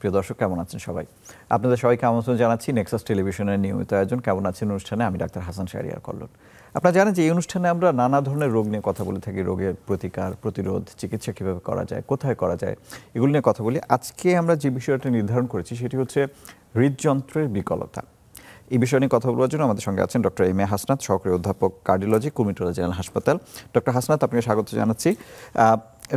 প্রিয় দর্শক, কেমন আছেন সবাই? আপনাদের সবাইকে আমন্ত্রণ জানাচ্ছি নেক্সাস টেলিভিশনের নিয়মিত আয়োজন কেমন আছেন অনুষ্ঠানে। আমি ডাক্তার হাসান শাহরিয়ার কল্লোল। আপনারা জানেন যে এই অনুষ্ঠানে আমরা নানা ধরনের রোগ নিয়ে কথা বলে থাকি। রোগের প্রতিকার, প্রতিরোধ, চিকিৎসা কীভাবে করা যায়, কোথায় করা যায়, এগুলো নিয়ে কথা বলি। আজকে আমরা যে বিষয়টা নির্ধারণ করেছি সেটি হচ্ছে হৃদযন্ত্রের বিকলতা। এই বিষয় নিয়ে কথা বলার জন্য আমাদের সঙ্গে আছেন ডক্টর এম এ হাসনাত, সহকারী অধ্যাপক কার্ডিওলজি, কুর্মিটোলা জেনারেল হাসপাতাল। ডক্টর হাসনাত, আপনাকে স্বাগত জানাচ্ছি।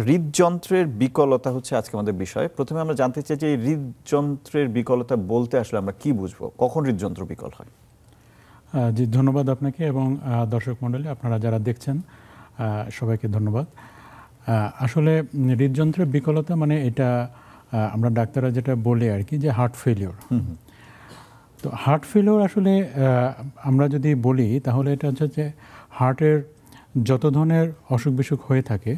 হৃদযন্ত্রের বিকলতা হচ্ছে আজকে আমাদের বিষয়। প্রথমে আমরা জানতে চাই যে হৃদযন্ত্রের বিকলতা বলতে আসলে আমরা কি বুঝবো, কখন হৃদযন্ত্র বিকল হয়? জি, ধন্যবাদ আপনাকে এবং দর্শক মণ্ডলী, আপনারা যারা দেখছেন সবাইকে ধন্যবাদ। আসলে হৃদযন্ত্রের বিকলতা মানে এটা আমরা ডাক্তাররা যেটা বলে আর কি, যে হার্ট ফেলিওর। তো হার্ট ফেলিওর আসলে আমরা যদি বলি তাহলে এটা হচ্ছে যে হার্টের যত ধরনের অসুখ বিসুখ হয়ে থাকে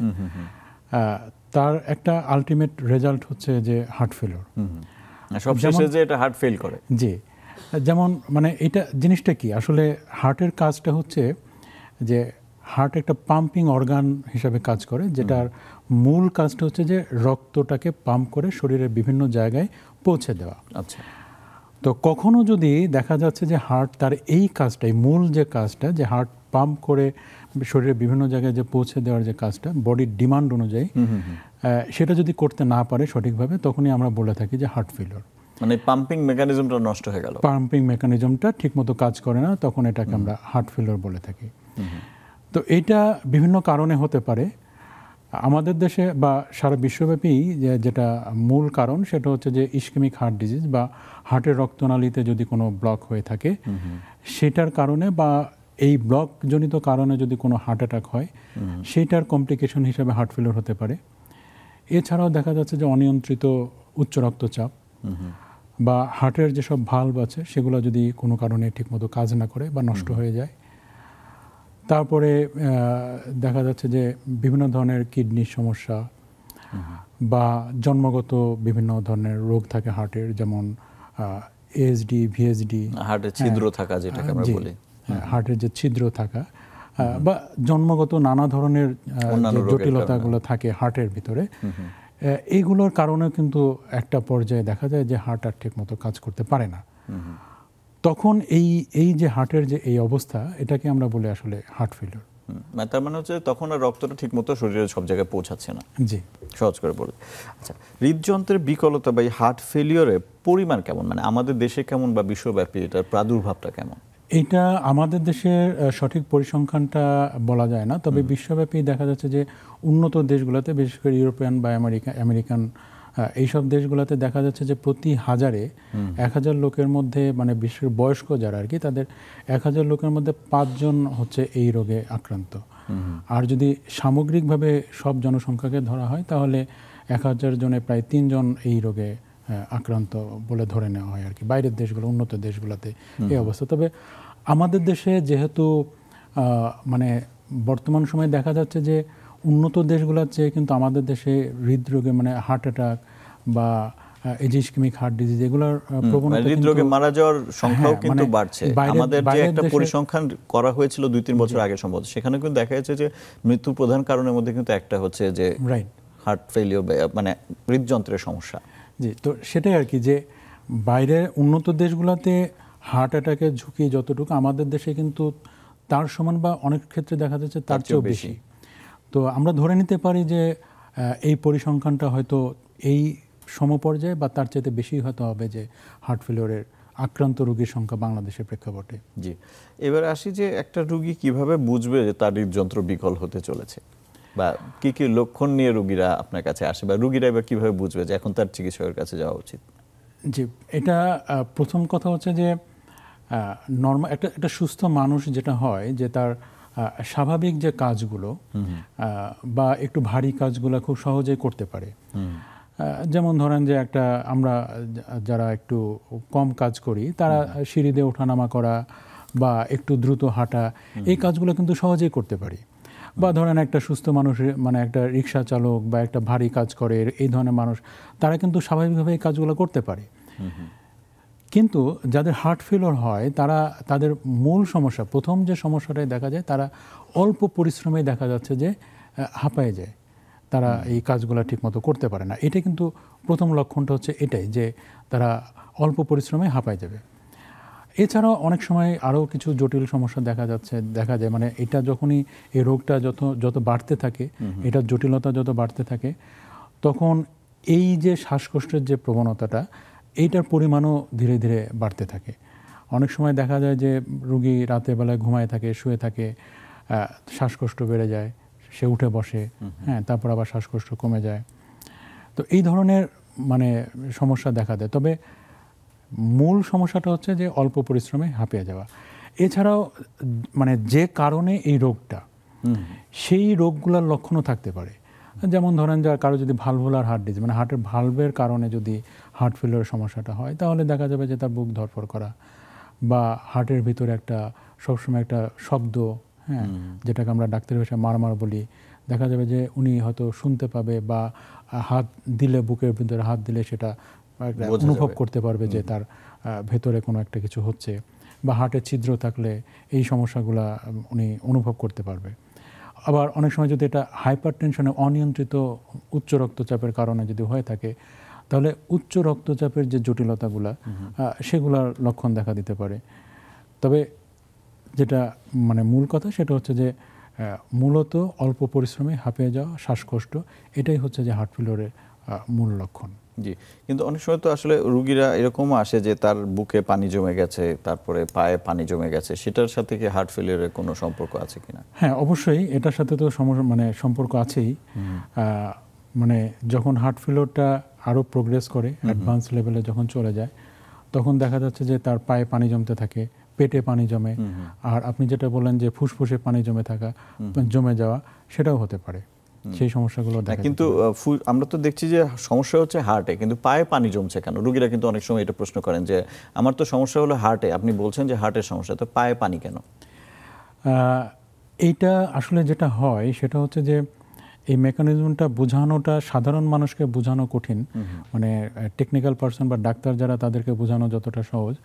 তার একটা আলটিমেট রেজাল্ট হচ্ছে যে হার্ট ফেলিওর। সবশেষে যে এটা হার্ট ফেল করে। জি, যেমন মানে এটা জিনিসটা কি, আসলে হার্টের কাজটা হচ্ছে যে হার্ট একটা পাম্পিং অর্গান হিসাবে কাজ করে, যেটার মূল কাজটা হচ্ছে যে রক্তটাকে পাম্প করে শরীরের বিভিন্ন জায়গায় পৌঁছে দেওয়া। আচ্ছা। তো কখনো যদি দেখা যাচ্ছে যে হার্ট তার এই কাজটাই, মূল যে কাজটা, যে হার্ট পাম্প করে শরীরের বিভিন্ন জায়গায় যে পৌঁছে দেওয়ার যে কাজটা বডির ডিমান্ড অনুযায়ী, সেটা যদি করতে না পারে সঠিকভাবে, তখনই আমরা বলে থাকি যে হার্ট ফেলিওর। মানে পাম্পিং মেকানিজমটা নষ্ট হয়ে গেল, পাম্পিং মেকানিজমটা ঠিকমতো কাজ করে না, তখন এটাকে আমরা হার্ট ফেলিওর বলে থাকি। তো এইটা বিভিন্ন কারণে হতে পারে। আমাদের দেশে বা সারা বিশ্বব্যাপী যেটা মূল কারণ সেটা হচ্ছে যে ইসকেমিক হার্ট ডিজিজ, বা হার্টের রক্তনালীতে যদি কোনো ব্লক হয়ে থাকে সেটার কারণে, বা এই ব্লকজনিত কারণে যদি কোনো হার্ট অ্যাটাক হয় সেটার কমপ্লিকেশন হিসাবে হার্ট ফেলিওর হতে পারে। এছাড়াও দেখা যাচ্ছে যে অনিয়ন্ত্রিত উচ্চ রক্তচাপ, বা হার্টের যেসব ভালভ আছে সেগুলো যদি কোনো কারণে ঠিকমতো কাজ না করে বা নষ্ট হয়ে যায়। তারপরে দেখা যাচ্ছে যে বিভিন্ন ধরনের কিডনির সমস্যা, বা জন্মগত বিভিন্ন ধরনের রোগ থাকে হার্টের, যেমন এএসডি, ভিএসডি, হার্টের ছিদ্র থাকা, যেটাকে আমরা বলি। হার্টের যে ছিদ্র থাকা, বা জন্মগত নানা ধরনের জটিলতাগুলো থাকে হার্টের ভিতরে, এইগুলোর কারণে কিন্তু একটা পর্যায়ে দেখা যায় যে হার্ট আর ঠিক মতো কাজ করতে পারে না। তখন এই যে হার্টের যে এই অবস্থা, এটাকে আমরা বলি আসলে হার্ট ফেলিওর। তার মানে হচ্ছে তখন আর রক্তটা ঠিক মতো শরীরের সব জায়গায় পৌঁছাচ্ছে না। জি, সহজ করে বলি। আচ্ছা, হৃদযন্ত্রের বিকলতা বা হার্ট ফেলিওরের পরিমাণ কেমন, মানে আমাদের দেশে কেমন বা বিশ্বব্যাপী এটার প্রাদুর্ভাবটা কেমন? এটা আমাদের দেশের সঠিক পরিসংখ্যানটা বলা যায় না, তবে বিশ্বব্যাপী দেখা যাচ্ছে যে উন্নত দেশগুলোতে, বিশেষ করে ইউরোপিয়ান বা আমেরিকান এইসব দেশগুলোতে দেখা যাচ্ছে যে প্রতি 1000 লোকের মধ্যে, মানে বিশ্বের বয়স্ক যারা আর কি, তাদের 1000 লোকের মধ্যে 5 জন হচ্ছে এই রোগে আক্রান্ত। আর যদি সামগ্রিকভাবে সব জনসংখ্যাকে ধরা হয় তাহলে 1000 জনে প্রায় 3 জন এই রোগে আক্রান্ত বলে ধরে নেওয়া হয় আর কি, বাইরের দেশগুলো, উন্নত দেশগুলোতে এই অবস্থা। তবে আমাদের দেশে যেহেতু মানে বর্তমান সময়ে দেখা যাচ্ছে যে উন্নত দেশগুলোর চেয়ে কিন্তু আমাদের দেশে হৃদরোগে, মানে হার্ট অ্যাটাক বা ইসকেমিক হার্ট ডিজিজ, এগুলোর প্রবণতা, হৃদরোগে মারা যাওয়ার সংখ্যাও কিন্তু বাড়ছে। আমাদের যে একটা পরিসংখ্যান করা হয়েছিল 2-3 বছর আগে সম্ভবত, সেখানে কিন্তু দেখা যাচ্ছে যে মৃত্যুর প্রধান কারণের মধ্যে কিন্তু একটা হচ্ছে যে হার্ট ফেলিওর, মানে হৃদযন্ত্রের সমস্যা। জি, তো সেটাই আর কি, যে বাইরে উন্নত দেশগুলোতে হার্ট অ্যাটাকের ঝুঁকি যতটুকু, আমাদের দেশে কিন্তু তার সমান বা অনেক ক্ষেত্রে দেখা যাচ্ছে তার চেয়েও বেশি। তো আমরা ধরে নিতে পারি যে এই পরিসংখ্যানটা হয়তো এই সমপর্যায়ে বা তার চাইতে বেশি হয়তো হবে যে হার্ট ফেলিওরের আক্রান্ত রোগীর সংখ্যা বাংলাদেশের প্রেক্ষাপটে। জি, এবার আসি যে একটা রোগী কিভাবে বুঝবে যে তার হৃদযন্ত্র বিকল হতে চলেছে, বা কি কি লক্ষণ নিয়ে রোগীরা আপনার কাছে আসে, বা রোগীরা এবার কিভাবে বুঝবে যে এখন তার চিকিৎসকের কাছে যাওয়া উচিত? জি, এটা প্রথম কথা হচ্ছে যে নরমাল একটা সুস্থ মানুষ যেটা হয়, যে তার স্বাভাবিক যে কাজগুলো বা একটু ভারী কাজগুলো খুব সহজেই করতে পারে। যেমন ধরেন যে আমরা যারা একটু কম কাজ করি, তারা সিঁড়ি দিয়ে ওঠানামা করা বা একটু দ্রুত হাঁটা, এই কাজগুলো কিন্তু সহজেই করতে পারি। বা ধরেন একটা সুস্থ মানুষ, মানে একটা রিক্সা চালক বা একটা ভারী কাজ করে, এই ধরনের মানুষ, তারা কিন্তু স্বাভাবিকভাবে এই কাজগুলো করতে পারে। কিন্তু যাদের হার্ট ফেলিওর হয়, তাদের মূল সমস্যা, প্রথম যে সমস্যাটাই দেখা যায়, তারা অল্প পরিশ্রমে দেখা যাচ্ছে যে হাঁপায়ে যায়, তারা এই কাজগুলো ঠিকমতো করতে পারে না। এটা কিন্তু প্রথম লক্ষণটা হচ্ছে এটাই যে তারা অল্প পরিশ্রমে হাঁপায় যাবে। এছাড়াও অনেক সময় আরও কিছু জটিল সমস্যা দেখা যায়, মানে এটা যখনই এই রোগটা যত বাড়তে থাকে, এটার জটিলতা যত বাড়তে থাকে, তখন এই যে শ্বাসকষ্টের যে প্রবণতাটা, এইটার পরিমাণও ধীরে ধীরে বাড়তে থাকে। অনেক সময় দেখা যায় যে রোগী রাতের বেলায় ঘুমায় থাকে, শুয়ে থাকে, শ্বাসকষ্ট বেড়ে যায়, সে উঠে বসে, হ্যাঁ, তারপর আবার শ্বাসকষ্ট কমে যায়। তো এই ধরনের মানে সমস্যা দেখা দেয়। তবে মূল সমস্যাটা হচ্ছে যে অল্প পরিশ্রমে হাঁপিয়ে যাওয়া। এছাড়াও মানে যে কারণে এই রোগটা, সেই রোগগুলোর লক্ষণও থাকতে পারে। যেমন ধরেন যে কারো যদি ভালভুলার হার্ট ডিজিজ, মানে হার্টের ভালভের কারণে যদি হার্ট ফেলিওরের সমস্যাটা হয়, তাহলে দেখা যাবে যে তার বুক ধড়ফড় করা, বা হার্টের ভিতরে একটা সবসময় একটা শব্দ, হ্যাঁ, যেটাকে আমরা ডাক্তারি ভাষায় মারমার বলি, দেখা যাবে যে উনি হয়তো শুনতে পাবে, বা হাত দিলে, বুকের ভিতরে হাত দিলে সেটা অনুভব করতে পারবে যে তার ভেতরে কোনো একটা কিছু হচ্ছে, বা হার্টের ছিদ্র থাকলে এই সমস্যাগুলা উনি অনুভব করতে পারবে। আবার অনেক সময় যদি এটা হাইপার টেনশনে অনিয়ন্ত্রিত উচ্চ রক্তচাপের কারণে যদি হয়ে থাকে, তাহলে উচ্চ রক্তচাপের যে জটিলতাগুলা, সেগুলার লক্ষণ দেখা দিতে পারে। তবে যেটা মানে মূল কথা সেটা হচ্ছে যে মূলত অল্প পরিশ্রমে হাঁপিয়ে যাওয়া, শ্বাসকষ্ট, এটাই হচ্ছে যে হার্ট ফেলিওরের মূল লক্ষণ। জি, কিন্তু অনেক সময় তো আসলে রোগীরা এরকম আসে যে তার বুকে পানি জমে গেছে, তারপরে পায়ে পানি জমে গেছে, সেটার সাথে কি হার্ট ফেলিয়ারের কোনো সম্পর্ক আছে কিনা? হ্যাঁ, অবশ্যই এটার সাথে তো মানে সম্পর্ক আছেই। মানে যখন হার্ট ফেলিওরটা আরও প্রোগ্রেস করে, অ্যাডভান্স লেভেলে যখন চলে যায়, তখন দেখা যাচ্ছে যে তার পায়ে পানি জমতে থাকে, পেটে পানি জমে, আর আপনি যেটা বললেন যে ফুসফুসে পানি জমে যাওয়া, সেটাও হতে পারে। সেই সমস্যাগুলো দেখা যায়। কিন্তু আমরা তো দেখছি যে সমস্যা হচ্ছে হার্টে, কিন্তু পায়ে পানি জমছে কেন? রোগীরা কিন্তু অনেক সময় এটা প্রশ্ন করেন যে আমার তো সমস্যা হলো হার্টে, আপনি বলছেন যে হার্টের সমস্যা, তো পায়ে পানি কেন? এইটা আসলে যেটা হয় সেটা হচ্ছে যে এই মেকানিজমটা বোঝানোটা সাধারণ মানুষকে বোঝানো কঠিন, মানে টেকনিক্যাল পার্সন বা ডাক্তার যারা, তাদেরকে বোঝানো যতটা সহজ।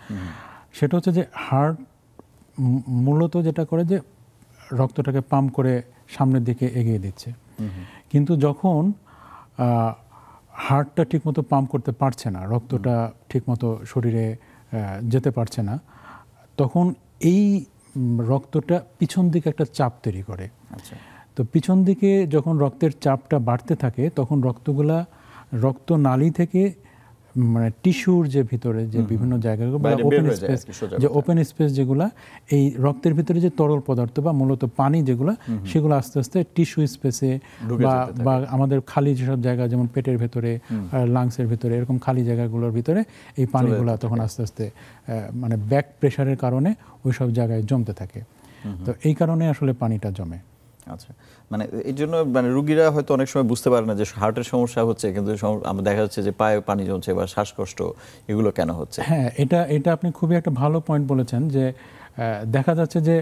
সেটা হচ্ছে যে হার্ট মূলত যেটা করে যে রক্তটাকে পাম্প করে সামনের দিকে এগিয়ে দিচ্ছে, কিন্তু যখন হার্টটা ঠিকমতো পাম্প করতে পারছে না, রক্তটা ঠিকমতো শরীরে যেতে পারছে না, তখন এই রক্তটা পিছন দিকে একটা চাপ তৈরি করে। আচ্ছা, তো পিছন দিকে যখন রক্তের চাপটা বাড়তে থাকে, তখন রক্তনালী থেকে মানে টিস্যুর যে ভিতরে যে বিভিন্ন জায়গাগুলো বা ওপেন স্পেস যেগুলা, এই রক্তের ভিতরে যে তরল পদার্থ বা মূলত পানি যেগুলো, সেগুলো আস্তে আস্তে টিস্যু স্পেসে বা আমাদের খালি যেসব জায়গা, যেমন পেটের ভেতরে, লাংসের ভিতরে, এরকম খালি জায়গাগুলোর ভিতরে এই পানিগুলো তখন আস্তে আস্তে মানে ব্যাক প্রেশারের কারণে ওই সব জায়গায় জমতে থাকে। তো এই কারণে আসলে পানিটা জমে। আচ্ছা, মানে এই জন্য মানে রোগীরা হয়তো অনেক সময় বুঝতে পারে না যে হার্টের সমস্যা হচ্ছে, কিন্তু আমরা দেখা যাচ্ছে যে পায়ে পানি জমছে বা শ্বাসকষ্ট, এগুলো কেন হচ্ছে? হ্যাঁ, এটা আপনি খুবই একটা ভালো পয়েন্ট বলেছেন যে দেখা যাচ্ছে যে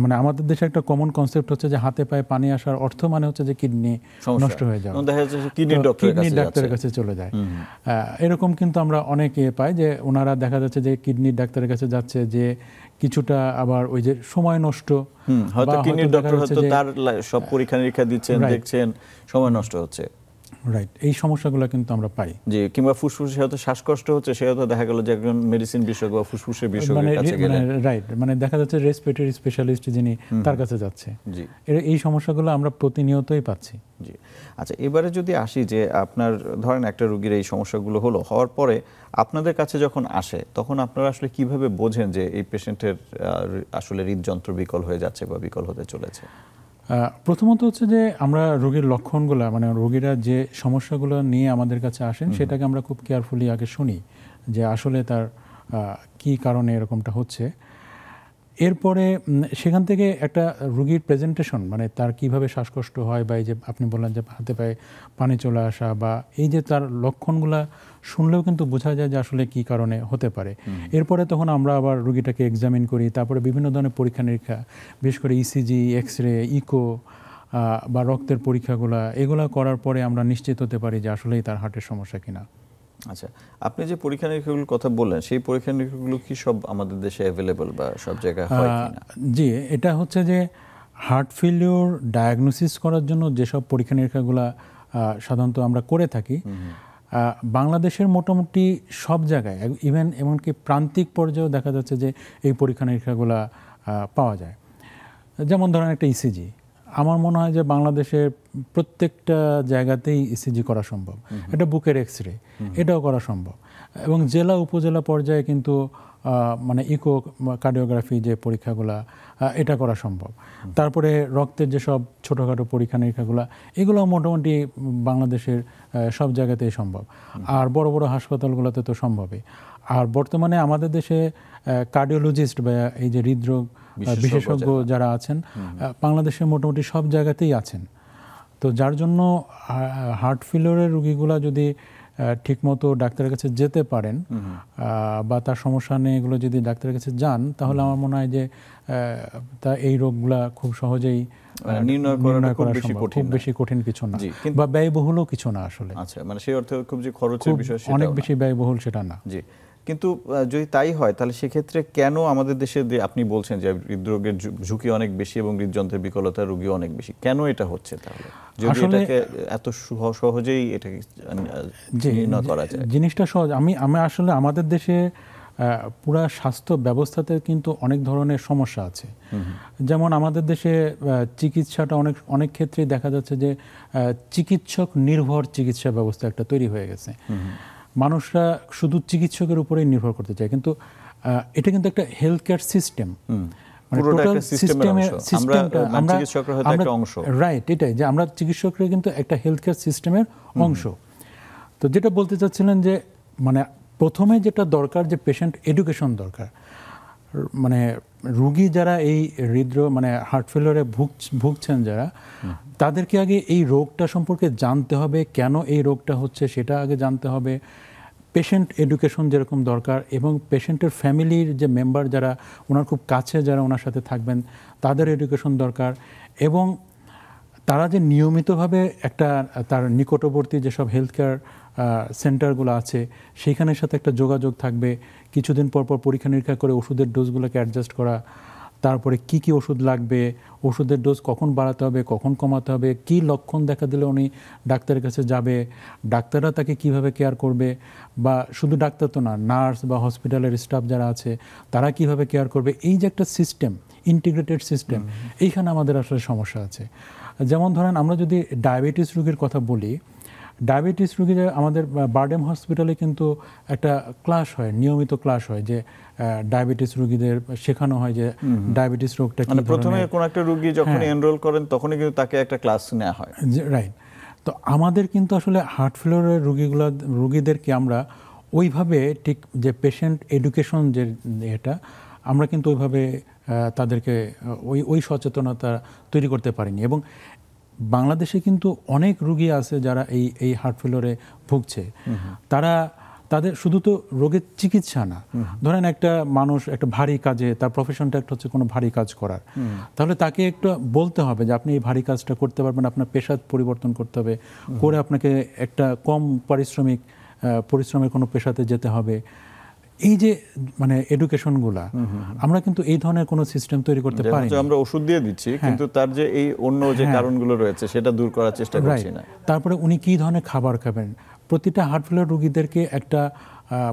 মানে আমাদের দেশে একটা কমন কনসেপ্ট হচ্ছে যে হাতে পায়ে পানি আসার অর্থ মানে হচ্ছে যে কিডনি নষ্ট হয়ে যাওয়া, দেখা যাচ্ছে কিডনি ডাক্তারের কাছে চলে যায়। এরকম কিন্তু আমরা অনেকে পাই যে ওনারা দেখা যাচ্ছে যে কিডনির ডাক্তারের কাছে যাচ্ছে, যে কিছুটা আবার ওই যে সময় নষ্ট, হয়তো কিডনির ডক্টর হয়তো তার সব পরীক্ষা নিরীক্ষা দিচ্ছেন, দেখছেন, সময় নষ্ট হচ্ছে। রাইট, এই সমস্যাগুলো কিন্তু আমরা পাই। জি, কিংবা ফুসফুসে হয়তো শ্বাসকষ্ট হচ্ছে, সে হয়তো দেখা গেল যে একজন মেডিসিন বিশেষজ্ঞ বা ফুসফুসের বিশেষজ্ঞের কাছে গেলেন, রাইট, মানে দেখা যাচ্ছে রেসপিরেটরি স্পেশালিস্ট যিনি, তার কাছে যাচ্ছে। জি, এই সমস্যাগুলো আমরা প্রতিনিয়তই পাচ্ছি। জি, আচ্ছা, এবারে যদি আসি যে আপনার ধরেন একটা রোগীর এই সমস্যাগুলো হওয়ার পরে আপনাদের কাছে যখন আসে, তখন আপনারা আসলে কিভাবে বোঝেন যে এই পেশেন্টের আসলে হৃদযন্ত্র বিকল হয়ে যাচ্ছে বা বিকল হতে চলেছে? প্রথমত হচ্ছে যে আমরা রোগীর লক্ষণগুলো, মানে রোগীরা যে সমস্যাগুলো নিয়ে আমাদের কাছে আসেন, সেটাকে আমরা খুব কেয়ারফুলি আগে শুনি যে আসলে তার কি কারণে এরকমটা হচ্ছে। এরপরে সেখান থেকে একটা রোগীর প্রেজেন্টেশন, মানে তার কিভাবে শ্বাসকষ্ট হয়, বা এই যে আপনি বললেন যে হাতে পায়ে পানি চলে আসা, বা এই যে তার লক্ষণগুলা শুনলেও কিন্তু বোঝা যায় যে আসলে কি কারণে হতে পারে। এরপরে তখন আমরা আবার রোগীটাকে এক্সামিন করি, তারপরে বিভিন্ন ধরনের পরীক্ষা নিরীক্ষা, বিশেষ করে ইসিজি, এক্সরে, ইকো বা রক্তের পরীক্ষাগুলা, এগুলা করার পরে আমরা নিশ্চিত হতে পারি যে আসলেই তার হার্টের সমস্যা কিনা। আচ্ছা, আপনি যে পরীক্ষা নিরীক্ষাগুলোর কথা বললেন, সেই পরীক্ষা নিরীক্ষাগুলো কি সব আমাদের দেশে অ্যাভেলেবল বা সব জায়গায় হয় কিনা? জি, এটা হচ্ছে যে হার্ট ফেলিওর ডায়াগনোসিস করার জন্য যেসব পরীক্ষা নিরীক্ষাগুলো সাধারণত আমরা করে থাকি, বাংলাদেশের মোটামুটি সব জায়গায় ইভেন এমনকি প্রান্তিক পর্যায়েও দেখা যাচ্ছে যে এই পরীক্ষা নিরীক্ষাগুলো পাওয়া যায়। যেমন ধরেন একটা ইসিজি, আমার মনে হয় যে বাংলাদেশের প্রত্যেকটা জায়গাতেই ইসিজি করা সম্ভব। এটা বুকের এক্স-রে, এটাও করা সম্ভব। এবং জেলা উপজেলা পর্যায়ে কিন্তু মানে ইকো কার্ডিওগ্রাফি যে পরীক্ষাগুলো, এটা করা সম্ভব। তারপরে রক্তের যেসব ছোটোখাটো পরীক্ষা নিরীক্ষাগুলো, এগুলো মোটামুটি বাংলাদেশের সব জায়গাতেই সম্ভব। আর বড় বড় হাসপাতালগুলোতে তো সম্ভবই। আর বর্তমানে আমাদের দেশে কার্ডিওলজিস্ট বা এই যে হৃদরোগ বিশেষজ্ঞ যারা আছেন, বাংলাদেশের মোটামুটি সব জায়গাতেই আছেন। তো যার জন্য হার্ট ফেলিওরের রোগীগুলা যদি ঠিকমতো ডাক্তারের কাছে যেতে পারেন বা তার সমস্যা নিয়ে এগুলো যদি ডাক্তারের কাছে যান, তাহলে আমার মনে হয় যে তা এই রোগগুলা খুব সহজেই নির্ণয় করা সম্ভব। খুব বেশি কঠিন কিছু না বা ব্যয়বহুলও কিছু না আসলে। আচ্ছা, মানে সেই অর্থে খুব যে খরচের বিষয় সেটা অনেক বেশি ব্যয়বহুল সেটা না। জি, কিন্তু যদি তাই হয় তাহলে সেক্ষেত্রে কেন আমাদের দেশে, আপনি বলছেন যে হৃদরোগের ঝুঁকি অনেক বেশি এবং হৃদযন্ত্রের বিকলতার রোগী অনেক বেশি, কেন এটা হচ্ছে তাহলে, যদি এটাকে এত সহজেই এটাকে নির্ণয় করা যায়? জিনিসটা সহজ। আমি আসলে আমাদের দেশে পুরা স্বাস্থ্য ব্যবস্থাতে কিন্তু অনেক ধরনের সমস্যা আছে। যেমন আমাদের দেশে চিকিৎসাটা অনেক ক্ষেত্রেই দেখা যাচ্ছে যে চিকিৎসক নির্ভর চিকিৎসা ব্যবস্থা একটা তৈরি হয়ে গেছে। মানুষরা শুধু চিকিৎসকের উপরেই নির্ভর করতে চায়, কিন্তু এটা কিন্তু একটা হেলথ কেয়ার সিস্টেম, রাইট। এটাই যে আমরা চিকিৎসকরা কিন্তু একটা হেলথ কেয়ার সিস্টেমের অংশ। তো যেটা বলতে চাচ্ছিলেন যে মানে প্রথমে যেটা দরকার যে পেশেন্ট এডুকেশন দরকার। মানে রুগী যারা এই হৃদরোগ মানে হার্ট ফেলিওরে ভুগছেন যারা, তাদেরকে আগে এই রোগটা সম্পর্কে জানতে হবে, কেন এই রোগটা হচ্ছে সেটা আগে জানতে হবে। পেশেন্ট এডুকেশন যেরকম দরকার, এবং পেশেন্টের ফ্যামিলির যে মেম্বার যারা ওনার খুব কাছে যারা ওনার সাথে থাকবেন তাদের এডুকেশন দরকার। এবং তারা যে নিয়মিতভাবে একটা তার নিকটবর্তী যেসব হেলথ কেয়ার সেন্টারগুলো আছে সেইখানের সাথে একটা যোগাযোগ থাকবে। কিছুদিন পর পর পরীক্ষা নিরীক্ষা করে ওষুধের ডোজগুলোকে অ্যাডজাস্ট করা, তারপরে কি কি ওষুধ লাগবে, ওষুধের ডোজ কখন বাড়াতে হবে, কখন কমাতে হবে, কি লক্ষণ দেখা দিলে উনি ডাক্তারের কাছে যাবে, ডাক্তাররা তাকে কিভাবে কেয়ার করবে, বা শুধু ডাক্তার তো না, নার্স বা হসপিটালের স্টাফ যারা আছে তারা কিভাবে কেয়ার করবে। এই যে একটা সিস্টেম, ইন্টিগ্রেটেড সিস্টেম, এইখানে আমাদের আসলে সমস্যা আছে। যেমন ধরেন আমরা যদি ডায়াবেটিস রোগীর কথা বলি, ডায়াবেটিস রোগীরা আমাদের বারডেম হসপিটালে কিন্তু একটা ক্লাস হয়, নিয়মিত ক্লাস হয়, যে ডায়াবেটিস রোগীদের শেখানো হয় যে ডায়াবেটিস রোগটা কি। প্রথমে কোন একটা রোগী যখন এনরোল করেন তখনই কিন্তু তাকে একটা ক্লাস নেওয়া হয়, রাইট। তো আমাদের কিন্তু আসলে হার্ট ফেলিওরের রোগীদেরকে আমরা ওইভাবে ঠিক যে পেশেন্ট এডুকেশন যে এটা আমরা কিন্তু ওইভাবে তাদেরকে ওই সচেতনতা তৈরি করতে পারিনি। এবং বাংলাদেশে কিন্তু অনেক রোগী আছে যারা এই হার্ট ফেলিওরে ভুগছে। তাদের শুধু তো রোগের চিকিৎসা না, ধরেন একটা মানুষ একটা ভারী কাজে, তার প্রফেশনটা একটা হচ্ছে কোনো ভারী কাজ করার, তাহলে তাকে একটু বলতে হবে যে আপনি এই ভারী কাজটা করতে পারবেন, আপনার পেশা পরিবর্তন করতে হবে, করে আপনাকে একটা কম পরিশ্রমের কোনো পেশাতে যেতে হবে। এই যে মানে এডুকেশনগুলা আমরা কিন্তু এই ধরনের কোনো সিস্টেম তৈরি করতে পারি না। আমরা ওষুধ দিয়ে দিচ্ছি, কিন্তু তার যে এই অন্য যে কারণগুলো রয়েছে সেটা দূর করার চেষ্টা করছি না। তারপরে উনি কি ধরনের খাবার খাবেন, প্রতিটা হার্ট ফেলিওর রোগীদেরকে একটা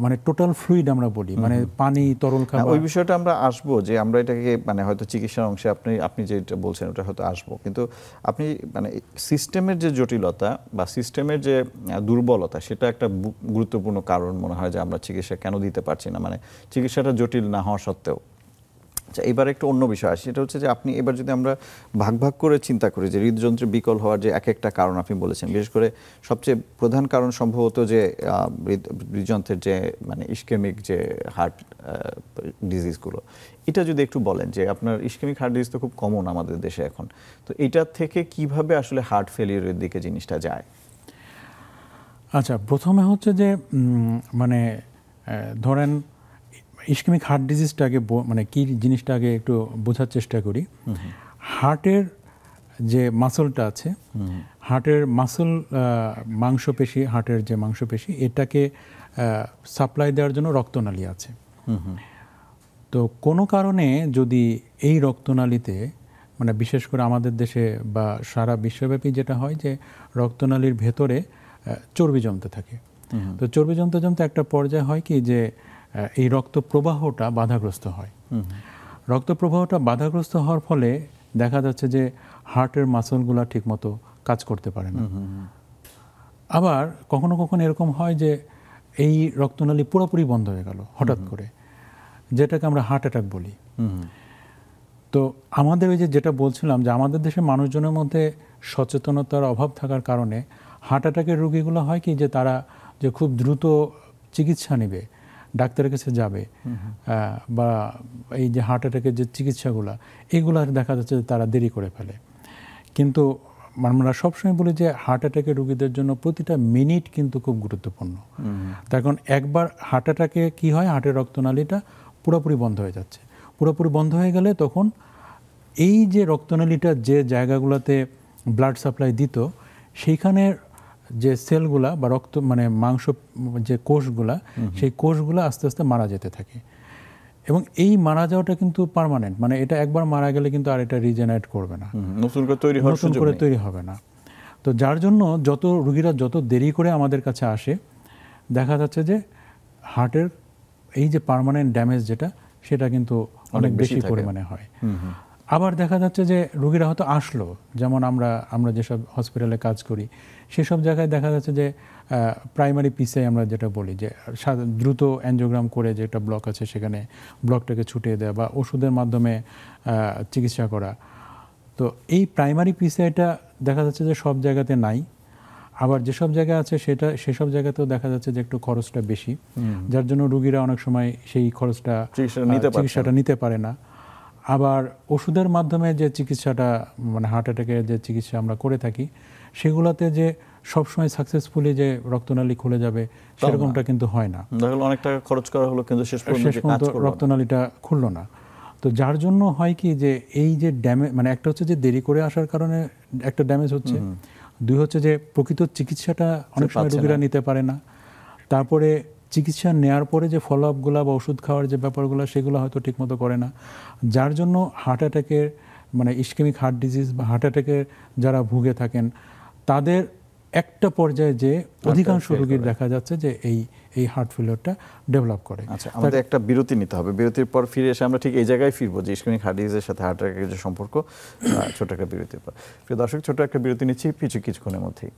মানে টোটাল ফ্লুইড আমরা বলি, মানে পানি, তরল খাবার, ওই বিষয়টা আমরা আসবো, যে আমরা এটাকে মানে হয়তো চিকিৎসার অংশে আপনি যেটা বলছেন ওটা হয়তো আসবো, কিন্তু আপনি মানে সিস্টেমের যে জটিলতা বা সিস্টেমের যে দুর্বলতা সেটা একটা গুরুত্বপূর্ণ কারণ মনে হয় যে আমরা চিকিৎসা কেন দিতে পারছি না, মানে চিকিৎসাটা জটিল না হওয়া সত্ত্বেও। আচ্ছা, এবার একটু অন্য বিষয় আসে, সেটা হচ্ছে যে আপনি এবার যদি আমরা ভাগ করে চিন্তা করি যে হৃদযন্ত্রের বিকল হওয়ার যে এক একটা কারণ আপনি বলেছেন, বিশেষ করে সবচেয়ে প্রধান কারণ সম্ভবত যে হৃদযন্ত্রের যে মানে ইসকেমিক যে হার্ট ডিজিজগুলো, এটা যদি একটু বলেন যে আপনার ইসকেমিক হার্ট ডিজিজ তো খুব কমন আমাদের দেশে এখন, তো এটা থেকে কিভাবে আসলে হার্ট ফেলিওরের দিকে জিনিসটা যায়? আচ্ছা, প্রথমে হচ্ছে যে মানে ধরেন ইসকেমিক হার্ট ডিজিজটা আগে মানে কি জিনিসটা আগে একটু বোঝার চেষ্টা করি। হার্টের যে মাসলটা আছে, হার্টের মাসল মাংসপেশি, হার্টের যে মাংসপেশি এটাকে সাপ্লাই দেওয়ার জন্য রক্তনালী আছে। তো কোনো কারণে যদি এই রক্তনালীতে মানে বিশেষ করে আমাদের দেশে বা সারা বিশ্বব্যাপী যেটা হয় যে রক্তনালীর ভেতরে চর্বি জমতে থাকে। তো চর্বি জমতে জমতে একটা পর্যায়ে হয় কি যে এই রক্ত প্রবাহটা বাধাগ্রস্ত হয়। রক্ত প্রবাহটা বাধাগ্রস্ত হওয়ার ফলে দেখা যাচ্ছে যে হার্টের মাসলগুলো ঠিকমতো কাজ করতে পারে না। আবার কখনো কখনো এরকম হয় যে এই রক্তনালী পুরোপুরি বন্ধ হয়ে গেল হঠাৎ করে, যেটাকে আমরা হার্ট অ্যাটাক বলি। তো আমাদের ওই যেটা বলছিলাম যে আমাদের দেশের মানুষজনের মধ্যে সচেতনতার অভাব থাকার কারণে হার্ট অ্যাটাকের রোগীগুলো হয় কি যে তারা যে খুব দ্রুত চিকিৎসা নেবে, ডাক্তারের কাছে যাবে, বা এই যে হার্ট অ্যাটাকের যে চিকিৎসাগুলো এগুলো দেখা যাচ্ছে যে তারা দেরি করে ফেলে। কিন্তু আমরা সবসময় বলি যে হার্ট অ্যাটাকের রোগীদের জন্য প্রতিটা মিনিট কিন্তু খুব গুরুত্বপূর্ণ। তার কারণ একবার হার্ট অ্যাটাকে কী হয়, হার্টের রক্তনালীটা পুরোপুরি বন্ধ হয়ে যাচ্ছে। পুরোপুরি বন্ধ হয়ে গেলে তখন এই যে রক্তনালীটা যে জায়গাগুলোতে ব্লাড সাপ্লাই দিত সেইখানের যে সেলগুলা বা রক্ত মানে মাংস যে কোষগুলা, সেই কোষগুলা আস্তে আস্তে মারা যেতে থাকে। এবং এই মারা যাওয়াটা কিন্তু পার্মানেন্ট, মানে এটা একবার মারা গেলে কিন্তু আর এটা রিজেনারেট করবে না, নতুন করে তৈরি হবে না। তো যার জন্য রোগীরা যত দেরি করে আমাদের কাছে আসে, দেখা যাচ্ছে যে হার্টের এই যে পার্মানেন্ট ড্যামেজ যেটা সেটা কিন্তু অনেক বেশি পরিমাণে হয়। আবার দেখা যাচ্ছে যে রোগীরা হয়তো আসলো, যেমন আমরা যেসব হসপিটালে কাজ করি সেসব জায়গায় দেখা যাচ্ছে যে প্রাইমারি পিসে আমরা যেটা বলি যে দ্রুত অ্যানজিওগ্রাম করে যে একটা ব্লক আছে সেখানে ব্লকটাকে ছুটিয়ে দেওয়া বা ওষুধের মাধ্যমে চিকিৎসা করা। তো এই প্রাইমারি পিসে এটা দেখা যাচ্ছে যে সব জায়গাতে নাই। আবার যেসব জায়গায় আছে সেসব জায়গাতেও দেখা যাচ্ছে যে একটু খরচটা বেশি, যার জন্য রোগীরা অনেক সময় সেই খরচটা চিকিৎসাটা নিতে পারে না। আবার ওষুধের মাধ্যমে যে চিকিৎসাটা মানে হার্ট অ্যাটাকের যে চিকিৎসা আমরা করে থাকি সেগুলোতে যে সবসময় সাকসেসফুলি যে রক্তনালী খুলে যাবে সেরকমটা কিন্তু হয় না। অনেক টাকা খরচ করা হলো কিন্তু শেষ পর্যন্ত রক্তনালীটা খুললো না। তো যার জন্য হয় কি যে এই যে ড্যামেজ, মানে একটা হচ্ছে যে দেরি করে আসার কারণে একটা ড্যামেজ হচ্ছে, দুই হচ্ছে যে প্রকৃত চিকিৎসাটা অনেক সময় রোগীরা নিতে পারে না। তারপরে চিকিৎসা নেওয়ার পরে যে ফলো আপগুলো বা ওষুধ খাওয়ার যে ব্যাপারগুলো সেগুলো হয়তো ঠিকমতো করে না, যার জন্য হার্ট অ্যাটাকের মানে ইসকেমিক হার্ট ডিজিজ বা হার্ট অ্যাটাকের যারা ভুগে থাকেন তাদের একটা পর্যায়ে যে অধিকাংশ রোগীর দেখা যাচ্ছে যে এই হার্ট ফেলিওরটা ডেভেলপ করে। আচ্ছা, আমাদের একটা বিরতি নিতে হবে, বিরতির পর ফিরে এসে আমরা ঠিক এই জায়গায় ফিরবো যে ইসকেমিক হার্ট ডিজিজের সাথে হার্ট অ্যাটাকের যে সম্পর্ক। ছোট একটা বিরতির পর প্রিয় দর্শক, ছোট একটা বিরতি নিচ্ছি কিছুক্ষণের মধ্যেই।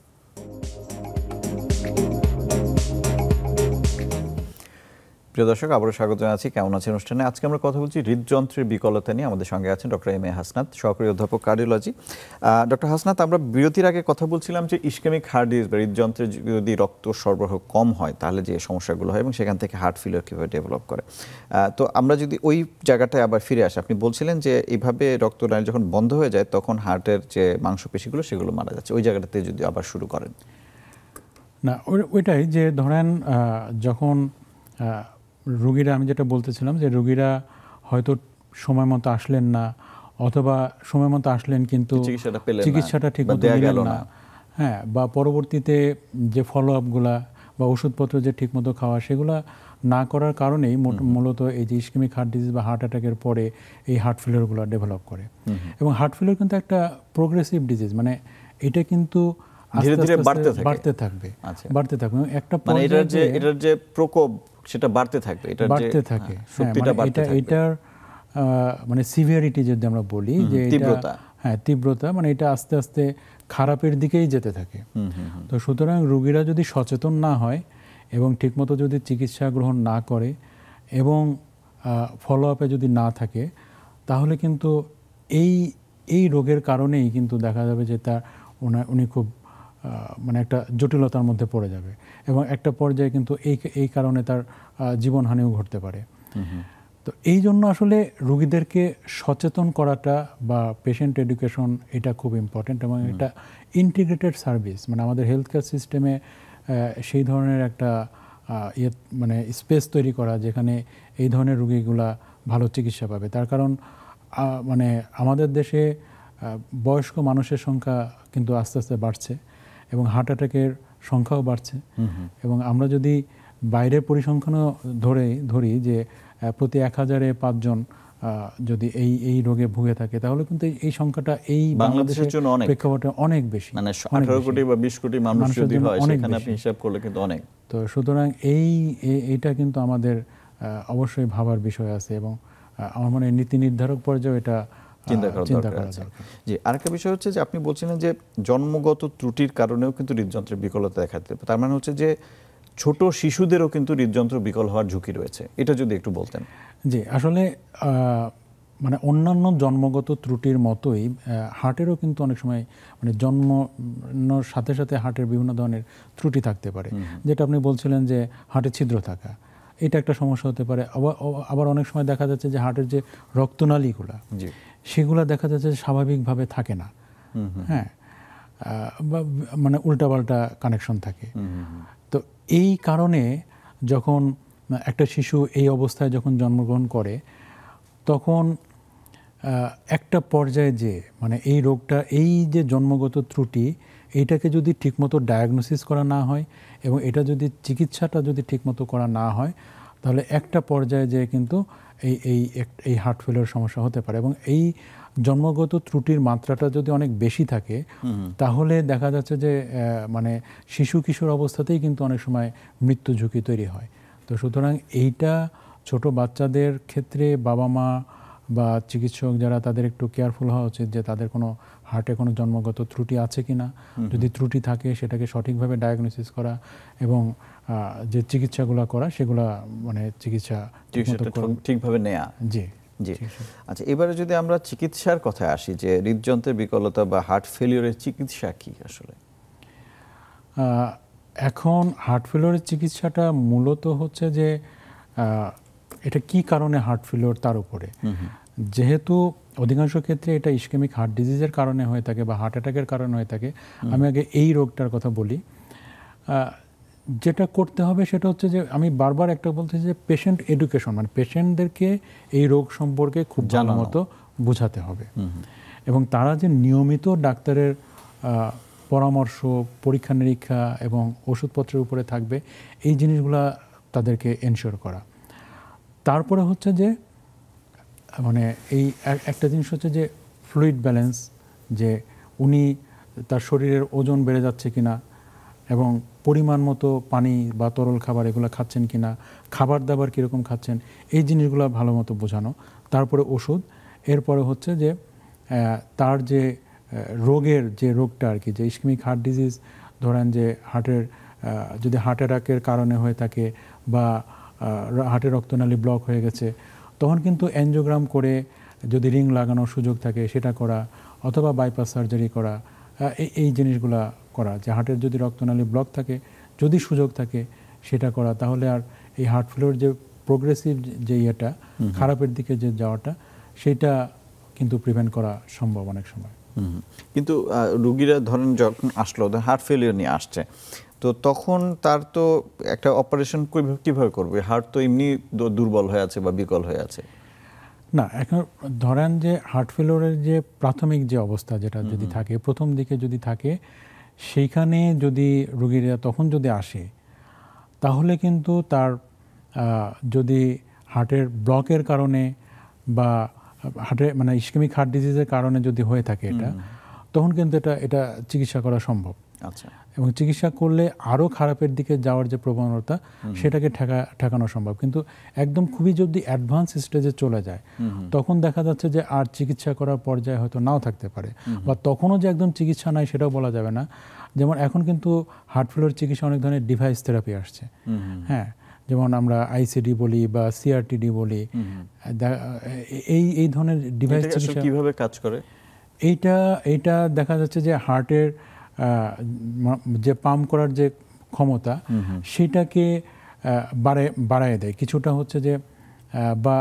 প্রিয় দর্শক, আবারও স্বাগত জানাচ্ছি কেমন আছেন অনুষ্ঠানে। আজকে আমরা কথা বলছি হৃদযন্ত্রের বিকলতা নিয়ে। আমাদের সঙ্গে আছেন ডক্টর এম এ হাসনাত, সহকারী অধ্যাপক কার্ডিওলজি। ডক্টর হাসনাত, আমরা বিরতির আগে কথা বলছিলাম যে ইসকেমিক হার্ট ডিজিজ বা হৃদযন্ত্রে যদি রক্ত সরবরাহ কম হয় তাহলে যে সমস্যাগুলো হয় এবং সেখান থেকে হার্ট ফেলিওর কীভাবে ডেভেলপ করে। তো আমরা যদি ওই জায়গাটায় আবার ফিরে আসি, আপনি বলছিলেন যে এইভাবে রক্তনালী যখন বন্ধ হয়ে যায় তখন হার্টের যে মাংসপেশিগুলো সেগুলো মারা যাচ্ছে, ওই জায়গাটাতে যদি আবার শুরু করেন। না, ওইটাই যে ধরেন যখন রোগীরা, আমি যেটা বলতেছিলাম যে রোগীরা হয়তো সময় মতো আসলেন না, অথবা সময় মতো আসলেন কিন্তু চিকিৎসাটা ঠিক মতো নিলেন না, হ্যাঁ, বা পরবর্তীতে যে ফলো আপগুলা বা ওষুধপত্র যে ঠিকমতো খাওয়া সেগুলো না করার কারণেই মূলত এই যে ইসকেমিক হার্ট ডিজিজ বা হার্ট অ্যাটাকের পরে এই হার্ট ফেলিওরগুলো ডেভেলপ করে। এবং হার্ট ফেলিওর কিন্তু একটা প্রোগ্রেসিভ ডিজিজ, মানে এটা কিন্তু ধীরে ধীরে বাড়তে থাকবে। একটা এটার যে প্রকোপ সেটা বাড়তে থাকবে, এটার মানে সিভিয়ারিটি যদি আমরা বলি যে তীব্রতা, মানে এটা আস্তে আস্তে খারাপের দিকেই যেতে থাকে। তো সুতরাং রোগীরা যদি সচেতন না হয় এবং ঠিকমতো যদি চিকিৎসা গ্রহণ না করে এবং ফলো আপে যদি না থাকে তাহলে কিন্তু এই রোগের কারণেই কিন্তু দেখা যাবে যে উনি খুব মানে একটা জটিলতার মধ্যে পড়ে যাবে এবং একটা পর্যায়ে কিন্তু এই কারণে তার জীবনহানিও ঘটতে পারে। তো এই জন্য আসলে রোগীদেরকে সচেতন করাটা বা পেশেন্ট এডুকেশন এটা খুব ইম্পর্টেন্ট এবং এটা ইন্টিগ্রেটেড সার্ভিস, মানে আমাদের হেলথ কেয়ার সিস্টেমে সেই ধরনের একটা মানে স্পেস তৈরি করা যেখানে এই ধরনের রোগীগুলা ভালো চিকিৎসা পাবে। তার কারণ মানে আমাদের দেশে বয়স্ক মানুষের সংখ্যা কিন্তু আস্তে আস্তে বাড়ছে এবং হার্ট অ্যাটাকের সংখ্যাও বাড়ছে। এবং আমরা যদি বাইরের পরিসংখ্যানও ধরি যে প্রতি 1000-এ 5 জন যদি এই রোগে ভুগে থাকে তাহলে কিন্তু এই সংখ্যাটা এই বাংলাদেশের জন্য অনেক, প্রেক্ষাপটে অনেক বেশি, মানে 18 কোটি বা 20 কোটি মানুষ যদি হয় সেখানে আপনি হিসাব করলে কিন্তু অনেক। তো সুতরাং এইটা কিন্তু আমাদের অবশ্যই ভাবার বিষয় আছে এবং আমার মনে হয় নীতি নির্ধারক পর্যায়ে এটা চিন্তা করা দরকার আছে। জি, আরেকটা বিষয় হচ্ছে যে আপনি বলছিলেন যে জন্মগত ত্রুটির কারণেও কিন্তু হৃদযন্ত্রের বিকলতা দেখা দিতে পারে। তার মানে হচ্ছে যে ছোট শিশুদেরও কিন্তু হৃদযন্ত্র বিকল হওয়ার ঝুঁকি রয়েছে, এটা যদি একটু বলতেন। জি, আসলে মানে অন্যান্য জন্মগত ত্রুটির মতোই হার্টেরও কিন্তু অনেক সময় মানে জন্মের সাথে সাথে হার্টের বিভিন্ন ধরনের ত্রুটি থাকতে পারে। যেটা আপনি বলছিলেন যে হার্টে ছিদ্র থাকা, এটা একটা সমস্যা হতে পারে। আবার অনেক সময় দেখা যাচ্ছে যে হার্টের যে রক্তনালীগুলা সেগুলো দেখা যাচ্ছে যে স্বাভাবিকভাবে থাকে না, হ্যাঁ, মানে উল্টাপাল্টা কানেকশন থাকে। তো এই কারণে যখন একটা শিশু এই অবস্থায় যখন জন্মগ্রহণ করে তখন একটা পর্যায়ে যে মানে এই রোগটা, এই যে জন্মগত ত্রুটি, এইটাকে যদি ঠিকমতো ডায়াগনোসিস করা না হয় এবং এটা যদি চিকিৎসাটা যদি ঠিকমতো করা না হয় তাহলে একটা পর্যায়ে যে কিন্তু এই হার্ট ফেলিওর সমস্যা হতে পারে। এবং এই জন্মগত ত্রুটির মাত্রাটা যদি অনেক বেশি থাকে তাহলে দেখা যাচ্ছে যে মানে শিশু কিশোর অবস্থাতেই কিন্তু অনেক সময় মৃত্যু ঝুঁকি তৈরি হয়। তো সুতরাং এইটা ছোট বাচ্চাদের ক্ষেত্রে বাবা মা বা চিকিৎসক যারা, তাদের একটু কেয়ারফুল হওয়া উচিত যে তাদের কোনো হার্টে কোনো জন্মগত ত্রুটি আছে কি না, যদি ত্রুটি থাকে সেটাকে সঠিকভাবে ডায়াগনোসিস করা এবং যে চিকিৎসাগুলো করা সেগুলো মানে চিকিৎসা ঠিকভাবে নেওয়া। জি জি, আচ্ছা, এবারে যদি আমরা চিকিৎসার কথায় আসি, যে হৃদযন্ত্রের বিকলতা বা হার্ট ফেলিওরের চিকিৎসা কি আসলে? এখন হার্ট ফেলিওরের চিকিৎসাটা মূলত হচ্ছে যে এটা কি কারণে হার্ট ফেলিওর তার উপরে। যেহেতু অধিকাংশ ক্ষেত্রে এটা ইসকেমিক হার্ট ডিজিজের কারণে হয়ে থাকে বা হার্ট অ্যাটাকের কারণে হয়ে থাকে, আমি আগে এই রোগটার কথা বলি। যেটা করতে হবে সেটা হচ্ছে যে আমি বারবার একটা বলতেছি যে পেশেন্ট এডুকেশন, মানে পেশেন্টদেরকে এই রোগ সম্পর্কে খুব ভালো মতো বোঝাতে হবে এবং তারা যে নিয়মিত ডাক্তারের পরামর্শ, পরীক্ষা নিরীক্ষা এবং ওষুধপত্রের উপরে থাকবে, এই জিনিসগুলা তাদেরকে এনশিওর করা। তারপরে হচ্ছে যে মানে এই একটা জিনিস হচ্ছে যে ফ্লুইড ব্যালেন্স, যে উনি তার শরীরের ওজন বেড়ে যাচ্ছে কিনা এবং পরিমাণ মতো পানি বা তরল খাবার এগুলো খাচ্ছেন কিনা, খাবার দাবার কীরকম খাচ্ছেন, এই জিনিসগুলো ভালো মতো বোঝানো। তারপরে ওষুধ, এরপরে হচ্ছে যে তার যে রোগের যে রোগটা আর কি, যে ইসকেমিক হার্ট ডিজিজ, ধরেন যে হার্টের যদি হার্ট অ্যাটাকের কারণে হয়ে থাকে বা হার্টের রক্তনালী ব্লক হয়ে গেছে, তখন কিন্তু অ্যানজিওগ্রাম করে যদি রিং লাগানোর সুযোগ থাকে সেটা করা, অথবা বাইপাস সার্জারি করা, এই জিনিসগুলা করা। যে হার্টের যদি রক্তনালী ব্লক থাকে, যদি সুযোগ থাকে সেটা করা, তাহলে আর এই হার্ট ফেলিওর যে প্রোগ্রেসিভ যে ইয়েটা, খারাপের দিকে যে যাওয়াটা, সেটা কিন্তু প্রিভেন্ট করা সম্ভব অনেক সময়। কিন্তু রুগীরা ধরেন যখন আসলো হার্ট ফেলিওর নিয়ে আসছে, তো তখন তার তো একটা অপারেশন কিভাবে করবে? হার্ট তো এমনি দুর্বল হয়ে আছে বা বিকল হয়ে আছে। না, এখন ধরেন যে হার্ট ফেলিওরের যে প্রাথমিক যে অবস্থা যেটা যদি থাকে, প্রথম দিকে যদি থাকে, সেইখানে যদি রোগীরা তখন যদি আসে, তাহলে কিন্তু তার যদি হার্টের ব্লকের কারণে বা হার্টে মানে ইসকেমিক হার্ট ডিজিজের কারণে যদি হয়ে থাকে এটা, তখন কিন্তু এটা চিকিৎসা করা সম্ভব। আচ্ছা, এবং চিকিৎসা করলে আরও খারাপের দিকে যাওয়ার যে প্রবণতা, সেটাকে ঠেকানো সম্ভব। কিন্তু একদম খুবই যদি অ্যাডভান্স স্টেজে চলে যায়, তখন দেখা যাচ্ছে যে আর চিকিৎসা করার পর্যায়ে হয়তো নাও থাকতে পারে, বা তখনও যে একদম চিকিৎসা নাই সেটাও বলা যাবে না। যেমন এখন কিন্তু হার্ট ফেলিওর চিকিৎসা অনেক ধরনের ডিভাইস থেরাপি আসছে, হ্যাঁ, যেমন আমরা আইসিডি বলি বা সিআরটিডি বলি, এই ধরনের ডিভাইস চিকিৎসা কিভাবে কাজ করে, এইটা দেখা যাচ্ছে যে হার্টের যে পাম্প করার যে ক্ষমতা, সেটাকে বাড়ায় দেয় কিছুটা। হচ্ছে যে বা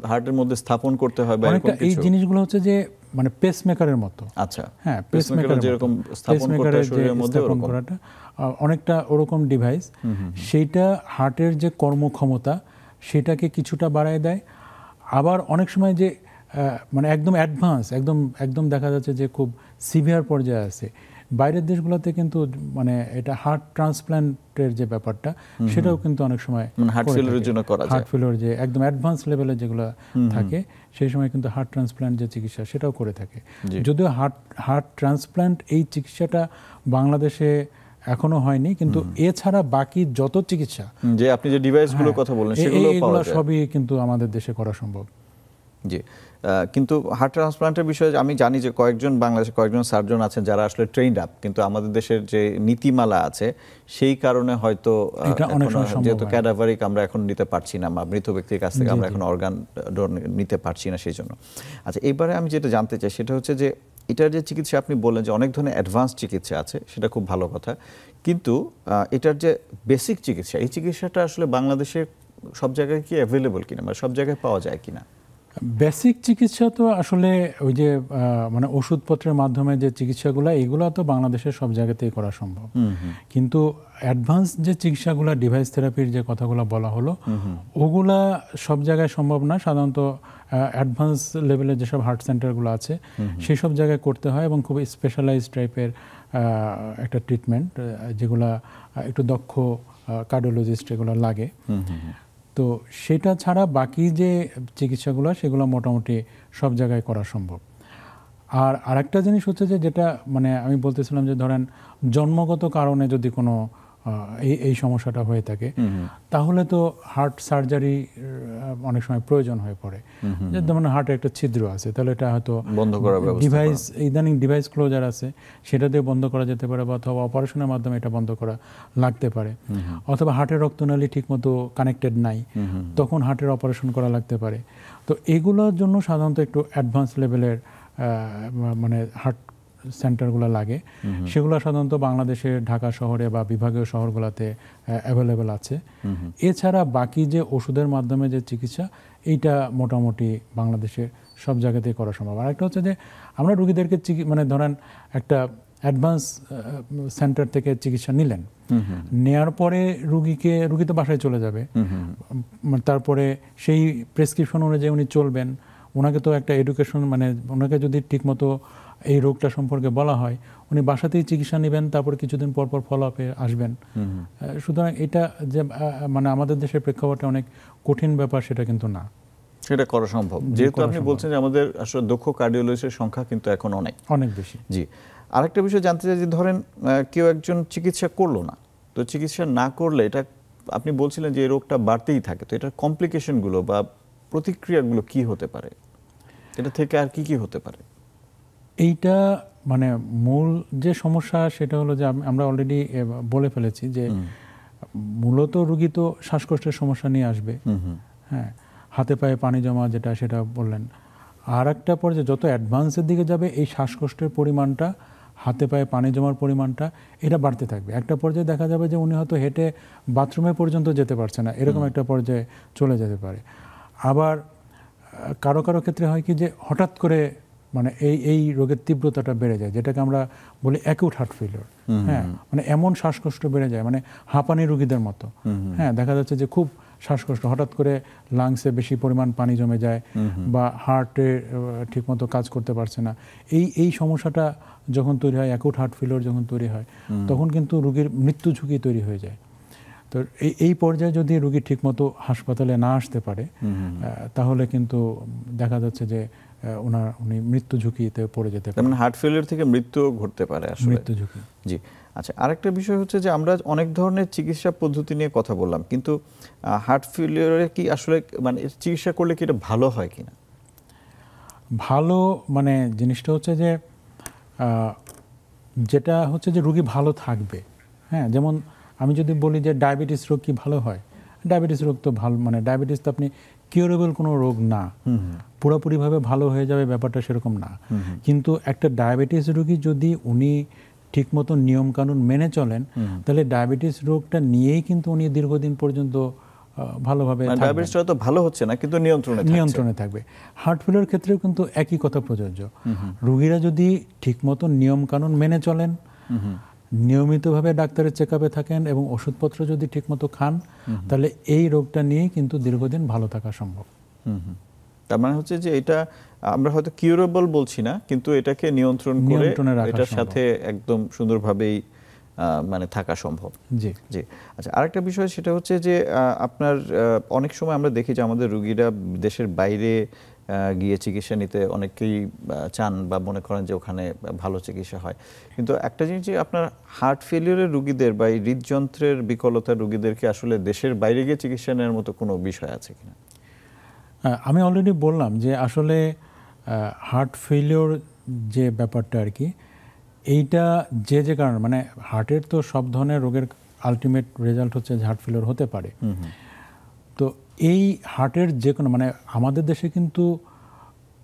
হার্টের মধ্যে স্থাপন করতে হয় বা অনেকটা এই জিনিসগুলো হচ্ছে যে মানে পেসমেকারের মতো। আচ্ছা, হ্যাঁ, পেসমেকারের যেরকম স্থাপন করতে হয় শরীরের মধ্যে, স্থাপন করাটা অনেকটা ওরকম ডিভাইস। সেইটা হার্টের যে কর্মক্ষমতা সেটাকে কিছুটা বাড়ায় দেয়। আবার অনেক সময় যে মানে একদম অ্যাডভান্স, একদম দেখা যাচ্ছে যে খুব সিভিয়ার পর্যায়ে আছে, বাইরের দেশগুলোতে কিন্তু মানে এটা হার্ট ট্রান্সপ্ল্যান্টের যে ব্যাপারটা সেটাও কিন্তু অনেক সময় হার্ট ফেলিওরের জন্য করা যায়, হার্ট ফেলিওর যে একদম অ্যাডভান্স লেভেলে যেগুলো থাকে সেই সময় কিন্তু হার্ট ট্রান্সপ্ল্যান্ট যে চিকিৎসা সেটাও করে থাকে। যদিও হার্ট ট্রান্সপ্ল্যান্ট এই চিকিৎসাটা বাংলাদেশে এখনো হয়নি, কিন্তু এছাড়া বাকি যত চিকিৎসা যে আপনি যে ডিভাইসগুলোর কথা বললেন সেগুলো পাওয়া যায়, সবই কিন্তু আমাদের দেশে করা সম্ভব। জি, কিন্তু হার্ট ট্রান্সপ্লান্টের বিষয়ে আমি জানি যে বাংলাদেশে কয়েকজন সার্জন আছেন যারা আসলে ট্রেইনড আপ, কিন্তু আমাদের দেশের যে নীতিমালা আছে সেই কারণে হয়তো যেহেতু ক্যাডাভারিক আমরা এখন নিতে পারছি না, বা মৃত ব্যক্তির কাছ থেকে আমরা এখন অর্গান নিতে পারছি না, সেই জন্য। আচ্ছা, এবারে আমি যেটা জানতে চাই সেটা হচ্ছে যে এটার যে চিকিৎসা আপনি বললেন যে অনেক ধরনের অ্যাডভান্স চিকিৎসা আছে, সেটা খুব ভালো কথা, কিন্তু এটার যে বেসিক চিকিৎসা, এই চিকিৎসাটা আসলে বাংলাদেশে সব জায়গায় কি অ্যাভেলেবল কিনা, মানে সব জায়গায় পাওয়া যায় কিনা? বেসিক চিকিৎসা তো আসলে ওই যে মানে ওষুধপত্রের মাধ্যমে যে চিকিৎসাগুলো, এগুলো তো বাংলাদেশের সব জায়গাতেই করা সম্ভব, কিন্তু অ্যাডভান্স যে চিকিৎসাগুলো, ডিভাইস থেরাপির যে কথাগুলো বলা হলো, ওগুলা সব জায়গায় সম্ভব না। সাধারণত অ্যাডভান্স লেভেলের যেসব হার্ট সেন্টারগুলো আছে সেই সব জায়গায় করতে হয়, এবং খুব স্পেশালাইজড টাইপের একটা ট্রিটমেন্ট, যেগুলা একটু দক্ষ কার্ডিওলজিস্ট এগুলো লাগে। তো সেটা ছাড়া বাকি যে চিকিৎসাগুলো সেগুলো মোটামুটি সব জায়গায় করা সম্ভব। আর আরেকটা জিনিস হচ্ছে যে যেটা মানে আমি বলতেছিলাম যে ধরেন জন্মগত কারণে যদি কোনো এই সমস্যাটা হয়ে থাকে, তাহলে তো হার্ট সার্জারি অনেক সময় প্রয়োজন হয়ে পড়ে। যেমন হার্টে একটা ছিদ্র আছে, তাহলে এটা হয়তো বন্ধ করার ডিভাইস, ইদানিং ডিভাইস ক্লোজার আছে, সেটা দিয়ে বন্ধ করা যেতে পারে, বা অথবা অপারেশনের মাধ্যমে এটা বন্ধ করা লাগতে পারে। অথবা হার্টের রক্তনালী ঠিকমতো কানেক্টেড নাই, তখন হার্টের অপারেশন করা লাগতে পারে। তো এগুলোর জন্য সাধারণত একটু অ্যাডভান্স লেভেলের মানে হার্ট সেন্টারগুলো লাগে। সেগুলো সাধারণত বাংলাদেশের ঢাকা শহরে বা বিভাগীয় শহরগুলোতে অ্যাভেলেবেল আছে। এছাড়া বাকি যে ওষুধের মাধ্যমে যে চিকিৎসা, এইটা মোটামুটি বাংলাদেশের সব জায়গাতেই করা সম্ভব। আর একটা হচ্ছে যে আমরা রুগীদেরকে মানে ধরেন একটা অ্যাডভান্স সেন্টার থেকে চিকিৎসা নিলেন, নেয়ার পরে রুগী তো বাসায় চলে যাবে, তারপরে সেই প্রেসক্রিপশন অনুযায়ী উনি চলবেন। ওনাকে তো একটা এডুকেশন, মানে ওনাকে যদি ঠিকমতো এই রোগটা সম্পর্কে বলা হয়, উনি বাসাতেই চিকিৎসা নেবেন, তারপর কিছুদিন পর পর ফলো আপে আসবেন। সুতরাং এটা যে মানে আমাদের দেশের প্রেক্ষাপটে অনেক কঠিন ব্যাপার সেটা কিন্তু না, সেটা করা সম্ভব, যেহেতু আপনি বলছেন যে আমাদের আসলে দক্ষ কার্ডিওলজিস্টের সংখ্যা কিন্তু এখন অনেক বেশি। জি, আরেকটা বিষয় জানতে চাই যে ধরেন কেউ একজন চিকিৎসা করলো না, তো চিকিৎসা না করলে এটা আপনি বলছিলেন যে এই রোগটা বাড়তেই থাকে, তো এটার কমপ্লিকেশনগুলো বা প্রতিক্রিয়াগুলো কি হতে পারে, এটা থেকে আর কি হতে পারে? এইটা মানে মূল যে সমস্যা সেটা হলো যে আমরা অলরেডি বলে ফেলেছি যে মূলত রোগী তো শ্বাসকষ্টের সমস্যা নিয়ে আসবে। হ্যাঁ, হাতে পায়ে পানি জমা যেটা, সেটা বললেন। আর একটা পর্যায়ে যত অ্যাডভান্সের দিকে যাবে, এই শ্বাসকষ্টের পরিমাণটা, হাতে পায়ে পানি জমার পরিমাণটা, এটা বাড়তে থাকবে। একটা পর্যায়ে দেখা যাবে যে উনি হয়তো হেঁটে বাথরুমে পর্যন্ত যেতে পারছে না, এরকম একটা পর্যায়ে চলে যেতে পারে। আবার কারো কারো ক্ষেত্রে হয় কি যে হঠাৎ করে মানে এই রোগের তীব্রতাটা বেড়ে যায়, যেটাকে আমরা বলি অ্যাকিউট হার্ট ফেলিওর। হ্যাঁ, মানে এমন শ্বাসকষ্ট বেড়ে যায়, মানে হাঁপানি রোগীদের মতো। হ্যাঁ, দেখা যাচ্ছে যে খুব শ্বাসকষ্ট, হঠাৎ করে লাংসে বেশি পরিমাণ পানি জমে যায়, বা হার্টে ঠিকমতো কাজ করতে পারছে না। এই সমস্যাটা যখন তৈরি হয়, অ্যাকিউট হার্ট ফেলিওর যখন তৈরি হয়, তখন কিন্তু রোগীর মৃত্যু ঝুঁকি তৈরি হয়ে যায়। তো এই পর্যায়ে যদি রোগী ঠিকমতো হাসপাতালে না আসতে পারে, তাহলে কিন্তু দেখা যাচ্ছে যে উনি মৃত্যু ঝুঁকিতে পড়ে যেতে পারে। মানে হার্ট ফেলিওর থেকে মৃত্যু ঘটতে পারে আসলে, মৃত্যু ঝুঁকি। জি, আচ্ছা, আরেকটা বিষয় হচ্ছে যে আমরা অনেক ধরনের চিকিৎসা পদ্ধতি নিয়ে কথা বললাম, কিন্তু হার্ট ফেলিওরে কি আসলে মানে চিকিৎসা করলে কি এটা ভালো হয় কিনা? ভালো মানে জিনিসটা হচ্ছে যে যেটা হচ্ছে যে রোগী ভালো থাকবে। হ্যাঁ, যেমন আমি যদি বলি যে ডায়াবেটিস রোগ কি ভালো হয়, ডায়াবেটিস রোগ তো ভালো, মানে ডায়াবেটিস তো আপনি কিউরেবল কোনো রোগ না, পুরোপুরিভাবে ভালো হয়ে যাবে ব্যাপারটা সেরকম না। কিন্তু একটা ডায়াবেটিস রোগী যদি উনি ঠিকমতো নিয়মকানুন মেনে চলেন, তাহলে ডায়াবেটিস রোগটা নিয়েই কিন্তু উনি দীর্ঘদিন পর্যন্ত ভালোভাবে থাকবেন। ডায়াবেটিসটা তো ভালো হচ্ছে না, কিন্তু নিয়ন্ত্রণে থাকবে। হার্ট ফেলিওর ক্ষেত্রেও কিন্তু একই কথা প্রযোজ্য। রোগীরা যদি ঠিকমতো নিয়মকানুন মেনে চলেন, নিয়মিতভাবে ডাক্তারের চেকআপে থাকেন এবং ওষুধপত্র যদি ঠিকমতো খান, তাহলে এই রোগটা নিয়ে কিন্তু দীর্ঘদিন ভালো থাকা সম্ভব। তার মানে হচ্ছে যে এটা আমরা হয়তো কিউরেবল বলছি না, কিন্তু এটাকে নিয়ন্ত্রণে রাখা এটার সাথে একদম সুন্দরভাবেই মানে থাকা সম্ভব। জি জি। আচ্ছা, আরেকটা বিষয় সেটা হচ্ছে যে আপনার অনেক সময় আমরা দেখি যে আমাদের রোগীরা দেশের বাইরে গিয়ে চিকিৎসা নিতে অনেকেই চান বা মনে করেন যে ওখানে ভালো চিকিৎসা হয়, কিন্তু একটা জিনিস যে আপনার হার্ট ফেলিওরের রোগীদের বা হৃদযন্ত্রের বিকলতার রোগীদেরকে আসলে দেশের বাইরে গিয়ে চিকিৎসা নেওয়ার মতো কোনো বিষয় আছে কিনা? আমি অলরেডি বললাম যে আসলে হার্ট ফেলিওর যে ব্যাপারটা আর কি, এইটা যে কারণে মানে হার্টের তো সব ধরনের রোগের আলটিমেট রেজাল্ট হচ্ছে যে হার্ট ফেলিওর হতে পারে। তো এই হার্টের যে কোনো মানে আমাদের দেশে কিন্তু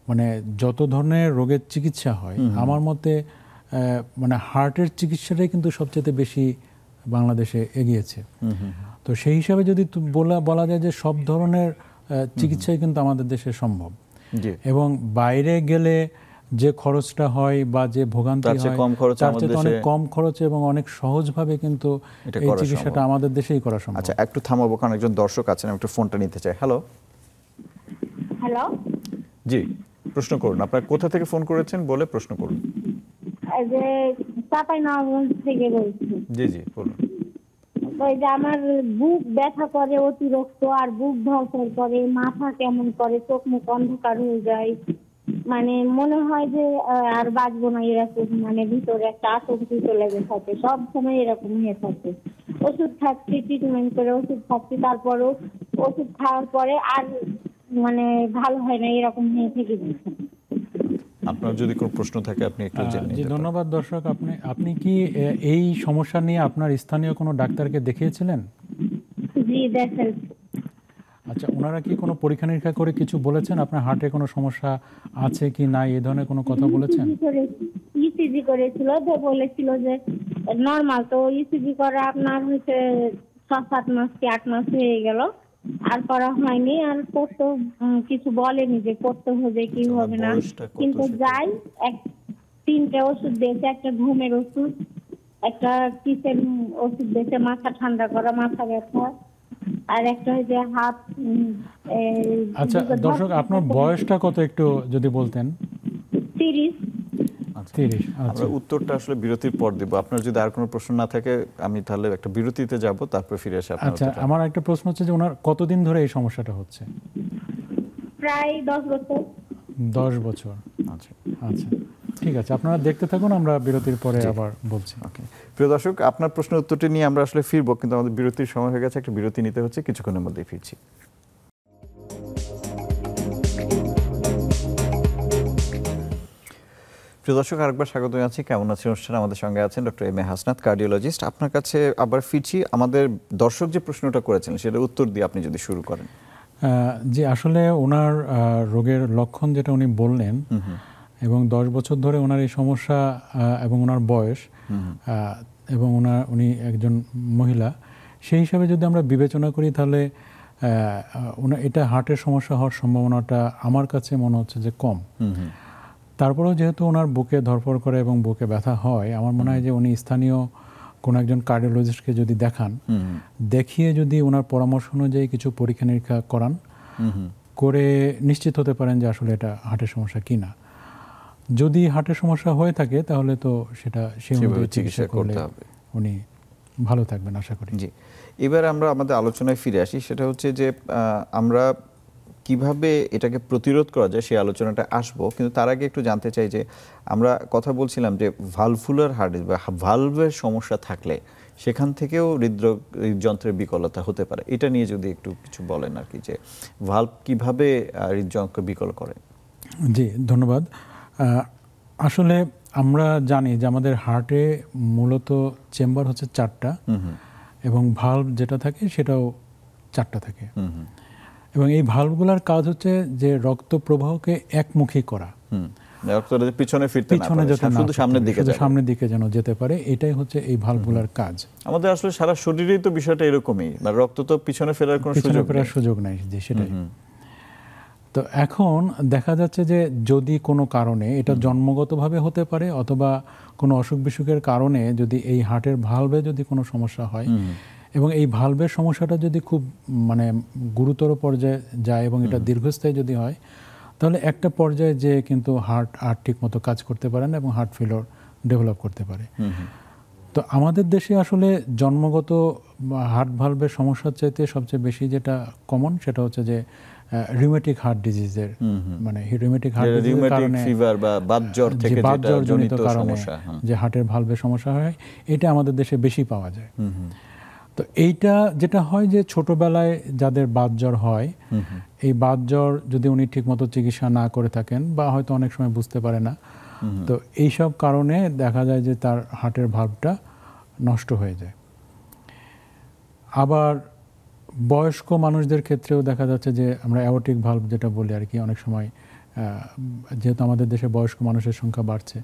মানে যত ধরনের রোগের চিকিৎসা হয় আমার মতে মানে হার্টের চিকিৎসাটাই কিন্তু সবচেয়ে বেশি বাংলাদেশে এগিয়েছে। তো সেই হিসাবে যদি বলা যায় যে সব ধরনের চিকিৎসাই কিন্তু আমাদের দেশে সম্ভব, এবং বাইরে গেলে যে খরচটা হয় বা যে ভোগান্তি হয় তার চেয়ে অনেক কম খরচে এবং অনেক সহজভাবে কিন্তু এই চিকিৎসাটা আমাদের দেশেই করা সম্ভব। আচ্ছা, একটু থামাবো কারণ একজন দর্শক আছেন, আমি একটু ফোনটা নিতে চাই। হ্যালো হ্যালো, জি প্রশ্ন করুন। আপনারা কোথা থেকে ফোন করেছেন বলে প্রশ্ন করুন। এই যে চাঁপাইনবাবগঞ্জ থেকে বলছি। জি জি বলুন। ওই যে আমার বুক ব্যথা করে অতিরিক্ত, আর বুক ধরফর করে, মাথা কেমন করে, চোখ মুখ অন্ধকার হয়ে যায়, মানে মনে হয় যে আর বাঁচবো না, এরকম মানে ভিতরে একটা আতঙ্ক চলে গেছে, সব সময় এরকম হয়ে থাকে। ওষুধ খাচ্ছি, ট্রিটমেন্ট করে ওষুধ খাচ্ছি, তারপরও ওষুধ খাওয়ার পরে আর মানে ভালো হয় না, এরকম হয়ে থেকে গেছে। আপনার যদি কোনো প্রশ্ন থাকে আপনি একটু জেনে নিতে পারেন। ধন্যবাদ দর্শক। আপনি কি এই সমস্যা নিয়ে আপনার স্থানীয় কোনো ডাক্তারকে দেখিয়েছিলেন? জি দেখাইছি। আচ্ছা, ওনারা কি কোনো পরীক্ষা নিরীক্ষা করে কিছু বলেছেন আপনার হার্টে কোনো সমস্যা আছে কি না, এই ধরনের কোনো কথা বলেছেন? ইসিজি করেছিল, তো বলেছিল যে নরমাল। তো ইসিজি করা আপনার হচ্ছে 6-7 মাস কি 8 মাস হয়ে গেল, আর করা হয়নি। আর করতে কিছু বলেনি যে করতে হবে কি হবে না, কিন্তু যাই 3টে ওষুধ দিয়েছে, একটা ঘুমের ওষুধ, একটা কিসের ওষুধ দিয়েছে মাথা ঠান্ডা করা, মাথা ব্যথা, আর একটা হচ্ছে হাত। আচ্ছা দর্শক, আপনার বয়সটা কত একটু যদি বলতেন? 30। আমরা উত্তরটা আসলে বিরতির পর দেব। আপনার যদি আর কোনো প্রশ্ন না থাকে আমি তাহলে একটা বিরতিতে যাব, তারপর ফিরে আসি। আচ্ছা, আমার একটা প্রশ্ন হচ্ছে যে ওনার কতদিন ধরে এই সমস্যাটা হচ্ছে? প্রায় 10 বছর। 10 বছর। আচ্ছা আচ্ছা, ঠিক আছে, আপনারা দেখতে থাকুন, আমরা বিরতির পরে আবার বলছি। ওকে প্রিয় দর্শক, আপনার প্রশ্নের উত্তরটি নিয়ে আমরা আসলে ফিরবো, কিন্তু আমাদের বিরতির সময় হয়ে গেছে, একটা বিরতি নিতে হচ্ছে, কিছুক্ষণের মধ্যেই ফিরছি। প্রিয় দর্শক, আরেকবার স্বাগত জানাচ্ছি। কেমন আছেন অনুষ্ঠানে আমাদের সঙ্গে আছেন doctor M A Hasnat, cardiologist. আপনার কাছে আবার ফিরছি। আমাদের দর্শক যে প্রশ্নটা করেছেন সেটার উত্তর দিয়ে আপনি যদি শুরু করেন। জি, আসলে ওনার রোগের লক্ষণ যেটা উনি বললেন, এবং 10 বছর ধরে ওনার এই সমস্যা, এবং ওনার বয়স, এবং উনি একজন মহিলা, সেই হিসাবে যদি আমরা বিবেচনা করি তাহলে এটা হার্টের সমস্যা হওয়ার সম্ভাবনাটা আমার কাছে মনে হচ্ছে যে কম। তারপরেও যেহেতু ওনার বুকে ধরফর করে এবং বুকে ব্যথা হয়, আমার মনে হয় যে উনি স্থানীয় কোনো একজন কার্ডিওলজিস্টকে যদি দেখান, দেখিয়ে যদি ওনার পরামর্শ অনুযায়ী কিছু পরীক্ষা নিরীক্ষা করান, করে নিশ্চিত হতে পারেন যে আসলে এটা হার্টের সমস্যা কিনা। যদি হার্টের সমস্যা হয়ে থাকে তাহলে তো সেটা সেই অনুযায়ী চিকিৎসা করলে উনি ভালো থাকবেন আশা করি। জি, এবার আমরা আমাদের আলোচনায় ফিরে আসি। সেটা হচ্ছে যে আমরা কিভাবে এটাকে প্রতিরোধ করা যায় সেই আলোচনাটা আসবো, কিন্তু তার আগে একটু জানতে চাই যে আমরা কথা বলছিলাম যে ভালভুলার হার্ট ডিজিজ বা ভালভের সমস্যা থাকলে সেখান থেকেও হৃদযন্ত্রের বিকলতা হতে পারে। এটা নিয়ে যদি একটু কিছু বলেন আর কি, যে ভালভ কিভাবে হৃদযন্ত্র বিকল করে। জি ধন্যবাদ। আসলে আমরা জানি যে আমাদের হার্টে মূলত চেম্বার হচ্ছে 4টা, এবং ভালভ যেটা থাকে সেটাও 4টা থাকে, এবং এই ভালভগুলোর কাজ হচ্ছে যে রক্ত প্রবাহকে একমুখী করা, পিছনে সামনের দিকে যেন যেতে পারে, এটাই হচ্ছে এই ভালভগুলোর কাজ। আমাদের আসলে সারা শরীরেই তো বিষয়টা এরকমই, রক্ত তো পিছনে ফেরার কোনো সুযোগ নাই, যে সেটাই। তো এখন দেখা যাচ্ছে যে যদি কোনো কারণে এটা জন্মগতভাবে হতে পারে, অথবা কোনো অসুখ বিসুখের কারণে যদি এই হার্টের ভালভে যদি কোনো সমস্যা হয়, এবং এই ভালভের সমস্যাটা যদি খুব মানে গুরুতর পর্যায়ে যায় এবং এটা দীর্ঘস্থায়ী যদি হয়, তাহলে একটা পর্যায়ে যে কিন্তু হার্ট আর ঠিক মতো কাজ করতে পারে না এবং হার্ট ফেলিওর ডেভেলপ করতে পারে। তো আমাদের দেশে আসলে জন্মগত হার্ট ভালভের সমস্যার চাইতে সবচেয়ে বেশি যেটা কমন সেটা হচ্ছে যে রিউমেটিক হার্ট ডিজিজের, মানে রিউমেটিক হার্ট ডিজিজের কারণে ফিভার বা বাতজ্বর থেকে যেটা জনিত সমস্যা, যে হার্টের ভালভের সমস্যা হয়, এটা আমাদের দেশে বেশি পাওয়া যায়। তো এইটা যেটা হয় যে ছোটবেলায় যাদের বাতজ্বর হয়, এই বাতজ্বর যদি উনি ঠিকমতো চিকিৎসা না করে থাকেন বা হয়তো অনেক সময় বুঝতে পারে না, তো এইসব কারণে দেখা যায় যে তার হার্টের ভালভটা নষ্ট হয়ে যায়। আবার বয়স্ক মানুষদের ক্ষেত্রেও দেখা যাচ্ছে যে আমরা অ্যাওর্টিক ভালভ যেটা বলি আর কি, অনেক সময় যেহেতু আমাদের দেশে বয়স্ক মানুষের সংখ্যা বাড়ছে,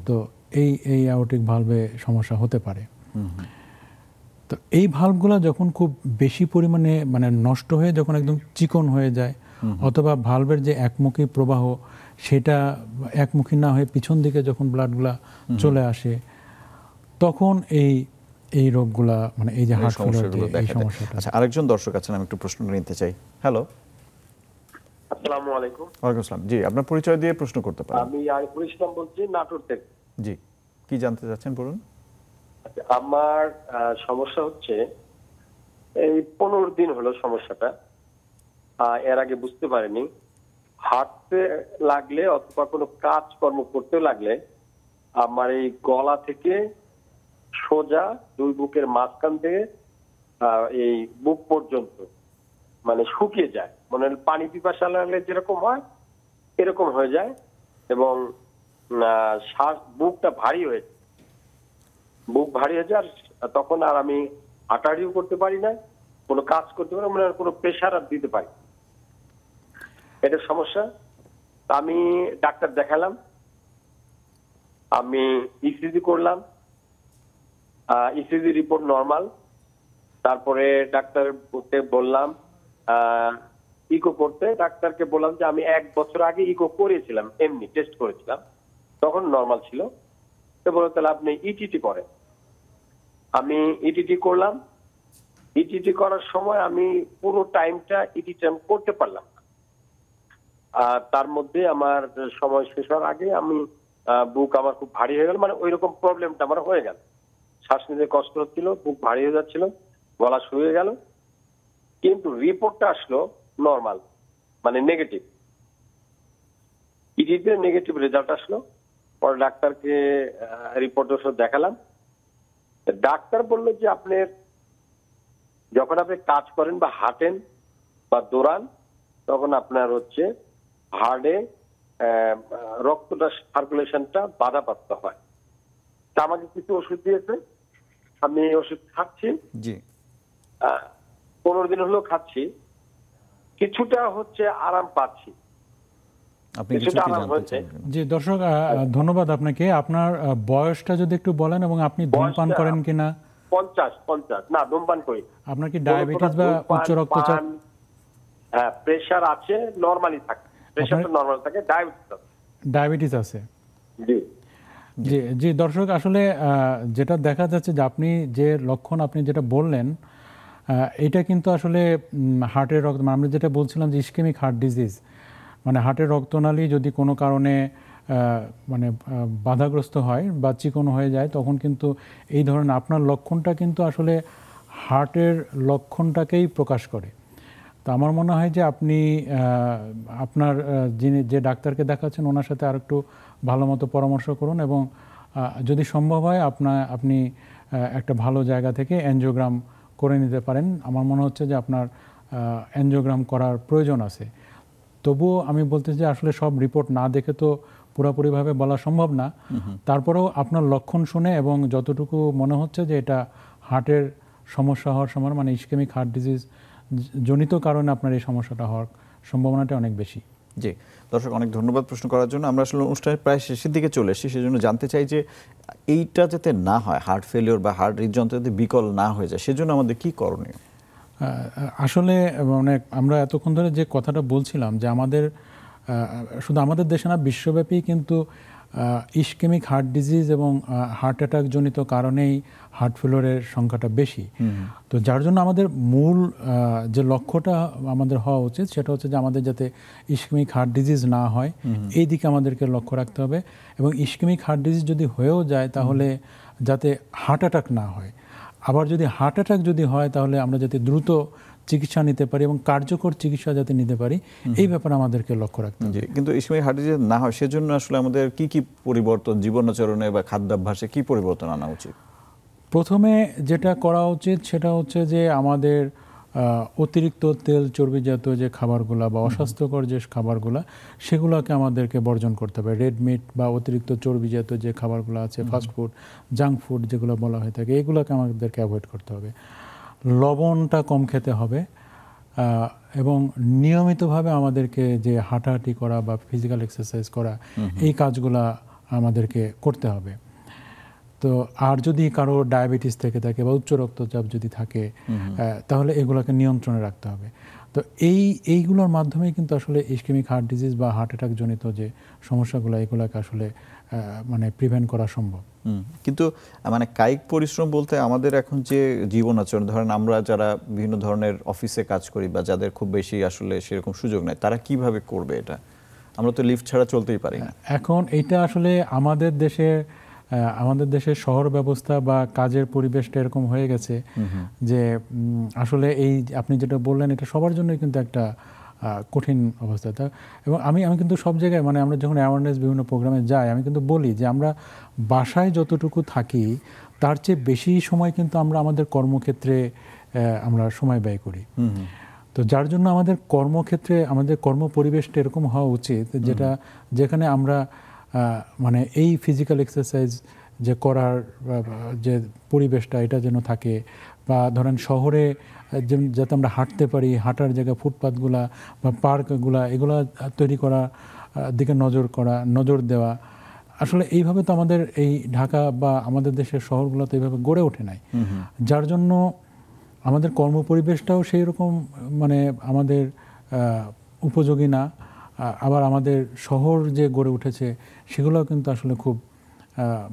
তো এই অ্যাওর্টিক ভালভে সমস্যা হতে পারে। তো এই ভালভগুলো যখন খুব বেশি পরিমাণে মানে নষ্ট হয়ে যখন একদম চিকন হয়ে যায়, অথবা ভালভের যে একমুখী প্রবাহ সেটা একমুখী না হয়ে পিছন দিকে যখন ব্লাডগুলা চলে আসে, তখন এই রোগগুলা, মানে এই যে হার্ট ফেলিওর, এই সমস্যাটা। আচ্ছা, আরেকজন দর্শক আছেন, আমি একটু প্রশ্ন নিতে চাই। হ্যালো, আসসালামু আলাইকুম। ওয়ালাইকুম আসসালাম। জি, আপনার পরিচয় দিয়ে প্রশ্ন করতে পারেন। আমি আরিফুল ইসলাম বলছি, নাটোর থেকে। জি, কি জানতে চাচ্ছেন বলুন। আমার সমস্যা হচ্ছে, এই 15 দিন হলো সমস্যাটা। এর আগে বুঝতে পারিনি। হাঁটতে লাগলে অথবা কোনো কাজকর্ম করতে লাগলে আমার এই গলা থেকে সোজা দুই বুকের মাঝখান থেকে এই বুক পর্যন্ত মানে শুকিয়ে যায়, মানে পানি পিপাসা লাগলে যেরকম হয় এরকম হয়ে যায়, এবং শ্বাস বুকটা ভারী হয়ে যায়, বুক ভারী হয়ে যায়। আর তখন আর আমি হাঁটাহাঁটিও করতে পারি না, কোনো কাজ করতে পারি না, মানে কোনো প্রেশার আর দিতে পারি। এটা সমস্যা। আমি ডাক্তার দেখালাম, আমি ইসিজি করলাম, ইসিজি রিপোর্ট নরমাল। তারপরে ডাক্তারকে বললাম ইকো করতে, ডাক্তারকে বললাম যে আমি 1 বছর আগে ইকো করেছিলাম, এমনি টেস্ট করেছিলাম, তখন নরমাল ছিল। তো বললো তাহলে আপনি ইটিটি করেন। আমি ইটিটি করলাম। ইটিটি করার সময় আমি পুরো টাইমটা ইটিটি করতে পারলাম না। তার মধ্যে আমার সময় শেষ হওয়ার আগে আমি বুক আমার খুব ভারী হয়ে গেল, মানে ওই রকম প্রবলেমটা আমার হয়ে গেল। শ্বাস নিতে কষ্ট হচ্ছিল, বুক ভারী হয়ে যাচ্ছিল, গলা শুয়ে গেল। কিন্তু রিপোর্টটা আসলো নরমাল, মানে নেগেটিভ। ইটিতে নেগেটিভ রেজাল্ট আসলো। পরে ডাক্তারকে রিপোর্ট দেখালাম। ডাক্তার বললো যে আপনার যখন আপনি কাজ করেন বা হাঁটেন বা দৌড়ান, তখন আপনার হচ্ছে হার্টে রক্তটা সার্কুলেশনটা বাধাপ্রাপ্ত হয়। তা আমাকে কিছু ওষুধ দিয়েছে, আমি এই ওষুধ খাচ্ছি। জি, 15 দিন হলো খাচ্ছি, কিছুটা হচ্ছে আরাম পাচ্ছি। আপনি কিছু কি জানতে চান? জি দর্শক, ধন্যবাদ আপনাকে। আপনার বয়সটা যদি একটু বলেন এবং আপনি ধূমপান করেন কিনা। 50 না, ধূমপান করি। আপনার কি ডায়াবেটিস বা উচ্চ রক্তচাপ? হ্যাঁ, প্রেসার আছে, নরমালি থাকে, প্রেসারটা নরমাল থাকে, ডায়াবেটিস আছে। জি জি জি দর্শক, আসলে যেটা দেখা যাচ্ছে যে আপনি যে লক্ষণ আপনি যেটা বললেন, এটা কিন্তু আসলে হার্টের রক্ত, আমরা যেটা বলছিলাম যে ইসকেমিক হার্ট ডিজিজ, মানে হার্টের রক্তনালী যদি কোনো কারণে মানে বাধাগ্রস্ত হয় বা চিকন হয়ে যায়, তখন কিন্তু এই ধরনের আপনার লক্ষণটা কিন্তু আসলে হার্টের লক্ষণটাকেই প্রকাশ করে। তো আমার মনে হয় যে আপনি আপনার যে ডাক্তারকে দেখাচ্ছেন ওনার সাথে আর একটু ভালো মতো পরামর্শ করুন, এবং যদি সম্ভব হয় আপনি একটা ভালো জায়গা থেকে অ্যানজিওগ্রাম করে নিতে পারেন। আমার মনে হচ্ছে যে আপনার অ্যানজিওগ্রাম করার প্রয়োজন আছে। তবুও আমি বলতে চাই আসলে সব রিপোর্ট না দেখে তো পুরোপুরিভাবে বলা সম্ভব না। তারপরেও আপনার লক্ষণ শুনে এবং যতটুকু মনে হচ্ছে যে এটা হার্টের সমস্যা হওয়ার সময়, মানে ইসকেমিক হার্ট ডিজিজ জনিত কারণে আপনার এই সমস্যাটা হওয়ার সম্ভাবনাটা অনেক বেশি। জি দর্শক, অনেক ধন্যবাদ প্রশ্ন করার জন্য। আমরা আসলে অনুষ্ঠানের প্রায় শেষের দিকে চলে এসেছি, সেজন্য জানতে চাই যে এইটা যাতে না হয়, হার্ট ফেলিওর বা হার্ট হৃদযন্ত্র যাতে বিকল না হয়ে যায়, সেজন্য আমাদের কি করণীয়? আসলে মানে আমরা এতক্ষণ ধরে যে কথাটা বলছিলাম যে আমাদের শুধু আমাদের দেশে না, বিশ্বব্যাপী কিন্তু ইসকেমিক হার্ট ডিজিজ এবং হার্ট অ্যাটাক জনিত কারণেই হার্ট ফেলিওরের সংখ্যাটা বেশি। তো যার জন্য আমাদের মূল যে লক্ষ্যটা আমাদের হওয়া উচিত সেটা হচ্ছে যে আমাদের যাতে ইসকেমিক হার্ট ডিজিজ না হয় এই দিকে আমাদেরকে লক্ষ্য রাখতে হবে, এবং ইসকেমিক হার্ট ডিজিজ যদি হয়েও যায় তাহলে যাতে হার্ট অ্যাটাক না হয়। আবার যদি হার্ট অ্যাটাক যদি হয় তাহলে আমরা যাতে দ্রুত চিকিৎসা নিতে পারি এবং কার্যকর চিকিৎসা যাতে নিতে পারি, এই ব্যাপারে আমাদেরকে লক্ষ্য রাখতে হবে। কিন্তু ইসকেমিক হার্ট ডিজিজ না হয় সেজন্য আসলে আমাদের কি কি পরিবর্তন, জীবনাচরণে বা খাদ্যাভ্যাসে কি পরিবর্তন আনা উচিত? প্রথমে যেটা করা উচিত সেটা হচ্ছে যে আমাদের অতিরিক্ত তেল চর্বিজাত যে খাবারগুলো বা অস্বাস্থ্যকর যে খাবারগুলো সেগুলোকে আমাদেরকে বর্জন করতে হবে। রেড মিট বা অতিরিক্ত চর্বিজাত যে খাবারগুলো আছে, ফাস্টফুড, জাঙ্ক ফুড যেগুলো বলা হয়ে থাকে, এগুলোকে আমাদেরকে অ্যাভয়েড করতে হবে। লবণটা কম খেতে হবে এবং নিয়মিতভাবে আমাদেরকে যে হাঁটাহাঁটি করা বা ফিজিক্যাল এক্সারসাইজ করা এই কাজগুলা আমাদেরকে করতে হবে। তো আর যদি কারো ডায়াবেটিস থেকে থাকে বা উচ্চ রক্তচাপ যদি থাকে তাহলে এগুলোকে নিয়ন্ত্রণে রাখতে হবে। তো এইগুলোর মাধ্যমে কিন্তু আসলে ইসকেমিক হার্ট ডিজিজ বা হার্ট অ্যাটাক জনিত যে সমস্যাগুলো এগুলোকে আসলে মানে প্রিভেন্ট করা সম্ভব। কিন্তু মানে কায়িক পরিশ্রম বলতে আমাদের এখন যে জীবন আচরণ, ধরেন আমরা যারা বিভিন্ন ধরনের অফিসে কাজ করি বা যাদের খুব বেশি আসলে সেরকম সুযোগ নেই, তারা কিভাবে করবে এটা? আমরা তো লিফট ছাড়া চলতেই পারি না। এখন এটা আসলে আমাদের দেশের শহর ব্যবস্থা বা কাজের পরিবেশটা এরকম হয়ে গেছে যে আসলে এই আপনি যেটা বললেন এটা সবার জন্যই কিন্তু একটা কঠিন অবস্থা। এবং আমি কিন্তু সব জায়গায় মানে আমরা যখন অ্যাওয়ারনেস বিভিন্ন প্রোগ্রামে যাই আমি কিন্তু বলি যে আমরা বাসায় যতটুকু থাকি তার চেয়ে বেশি সময় কিন্তু আমরা আমাদের কর্মক্ষেত্রে আমরা সময় ব্যয় করি। তো যার জন্য আমাদের কর্মক্ষেত্রে আমাদের কর্ম পরিবেশটা এরকম হওয়া উচিত যেখানে আমরা মানে এই ফিজিক্যাল এক্সারসাইজ যে করার যে পরিবেশটা এটা যেন থাকে, বা ধরেন শহরে যাতে আমরা হাঁটতে পারি, হাঁটার জায়গা ফুটপাথগুলা বা পার্কগুলা এগুলা তৈরি করা দিকে নজর দেওয়া। আসলে এইভাবে তো আমাদের এই ঢাকা বা আমাদের দেশের শহরগুলো তো এইভাবে গড়ে ওঠে নাই, যার জন্য আমাদের কর্মপরিবেশটাও সেই রকম মানে আমাদের উপযোগী না। আবার আমাদের শহর যে গড়ে উঠেছে সেগুলোও কিন্তু আসলে খুব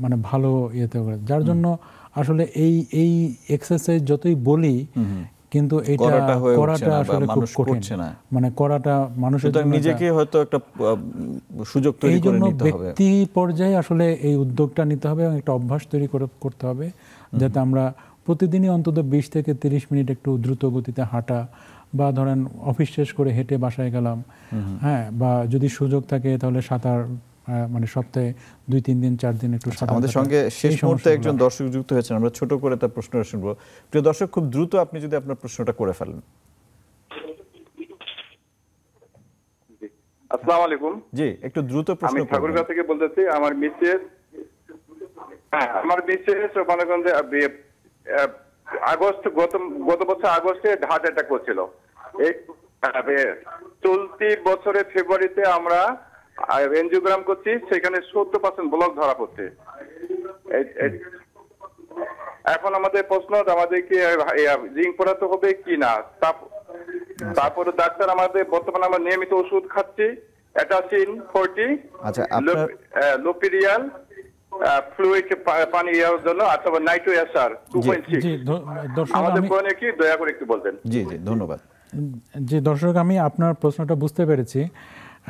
মানে ভালো ইয়েতে করে, যার জন্য আসলে এই এক্সারসাইজ যতই বলি কিন্তু এটা করাটা আসলে খুব কঠিন, মানে করাটা মানুষের জন্য নিজেকে হয়তো একটা সুযোগ তৈরি করে নিতে হবে। ব্যক্তি পর্যায়ে আসলে এই উদ্যোগটা নিতে হবে এবং একটা অভ্যাস তৈরি করতে হবে যাতে আমরা প্রতিদিনই অন্তত 20 থেকে 30 মিনিট একটু দ্রুত গতিতে হাঁটা, বা ধরেন অফিস শেষ করে হেঁটে বাসায় গেলাম, হ্যাঁ, বা যদি সুযোগ থাকে তাহলে সাঁতার, মানে সপ্তাহে 2-3 দিন 4 দিন একটু সাঁতার। আমাদের সঙ্গে শেষ মুহূর্তে একজন দর্শক যুক্ত হয়েছেন, আমরা ছোট করে তার প্রশ্নটা শুনবো। প্রিয় দর্শক, খুব দ্রুত আপনি যদি আপনার প্রশ্নটা করে ফেলেন। আসসালামু আলাইকুম। জি, একটু দ্রুত প্রশ্ন করুন। আমি ঠাকুরগাঁও থেকে বলতেছি। আমার মিসেস মনে আগস্ট গত বছর আগস্টে হার্ট অ্যাটাক করছিল। চলতি বছরের ফেব্রুয়ারিতে আমরা এনজিওগ্রাম করছি, সেখানে 70% ব্লক ধরা পড়ছে। এখন আমাদের প্রশ্ন, আমাদেরকে জিঙ্ক পড়াতে হবে কি না। তারপরে ডাক্তার আমাদের বর্তমানে আমরা নিয়মিত ওষুধ খাচ্ছি, অ্যাটাচিন 40, আচ্ছা, লোপিরিয়াল ফ্লুইড পানি দেওয়ার জন্য, অথবা নাইট্রো এসার 2.6। আমাদের কোনে কি দয়া করে একটু বলবেন। জি জি, ধন্যবাদ। জি দর্শক, আমি আপনার প্রশ্নটা বুঝতে পেরেছি।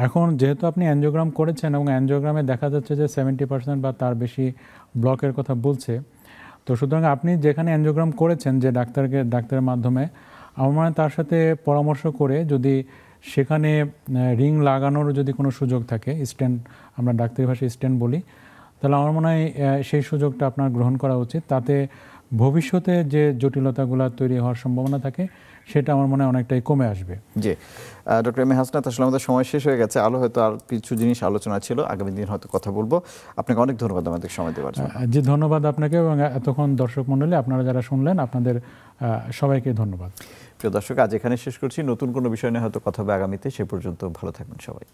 এখন যেহেতু আপনি অ্যানজিওগ্রাম করেছেন এবং অ্যানজিওগ্রামে দেখা যাচ্ছে যে 70% বা তার বেশি ব্লকের কথা বলছে, তো সুতরাং আপনি যেখানে অ্যানজিওগ্রাম করেছেন যে ডাক্তারের মাধ্যমে, আমার মনে হয় তার সাথে পরামর্শ করে যদি সেখানে রিং লাগানোর যদি কোনো সুযোগ থাকে, স্ট্যান্ড, আমরা ডাক্তারি ভাষায় স্ট্যান্ড বলি, তাহলে আমার মনে হয় সেই সুযোগটা আপনার গ্রহণ করা উচিত। তাতে ভবিষ্যতে যে জটিলতাগুলো তৈরি হওয়ার সম্ভাবনা থাকে সেটা আমার মনে হয় অনেকটাই কমে আসবে। জি, ডক্টর এম এ হাসনাত, আসলে আমাদের সময় শেষ হয়ে গেছে। হয়তো আর কিছু জিনিস আলোচনা ছিল, আগামী দিন হয়তো কথা বলবো। আপনাকে অনেক ধন্যবাদ আমাদের সময় দেওয়ার জন্য। জি, ধন্যবাদ আপনাকে এবং এতক্ষণ দর্শক মণ্ডলী আপনারা যারা শুনলেন, আপনাদের সবাইকে ধন্যবাদ। প্রিয় দর্শক, আজ এখানে শেষ করছি। নতুন কোনো বিষয় নিয়ে হয়তো কথা হবে আগামীতে। সে পর্যন্ত ভালো থাকবেন সবাই।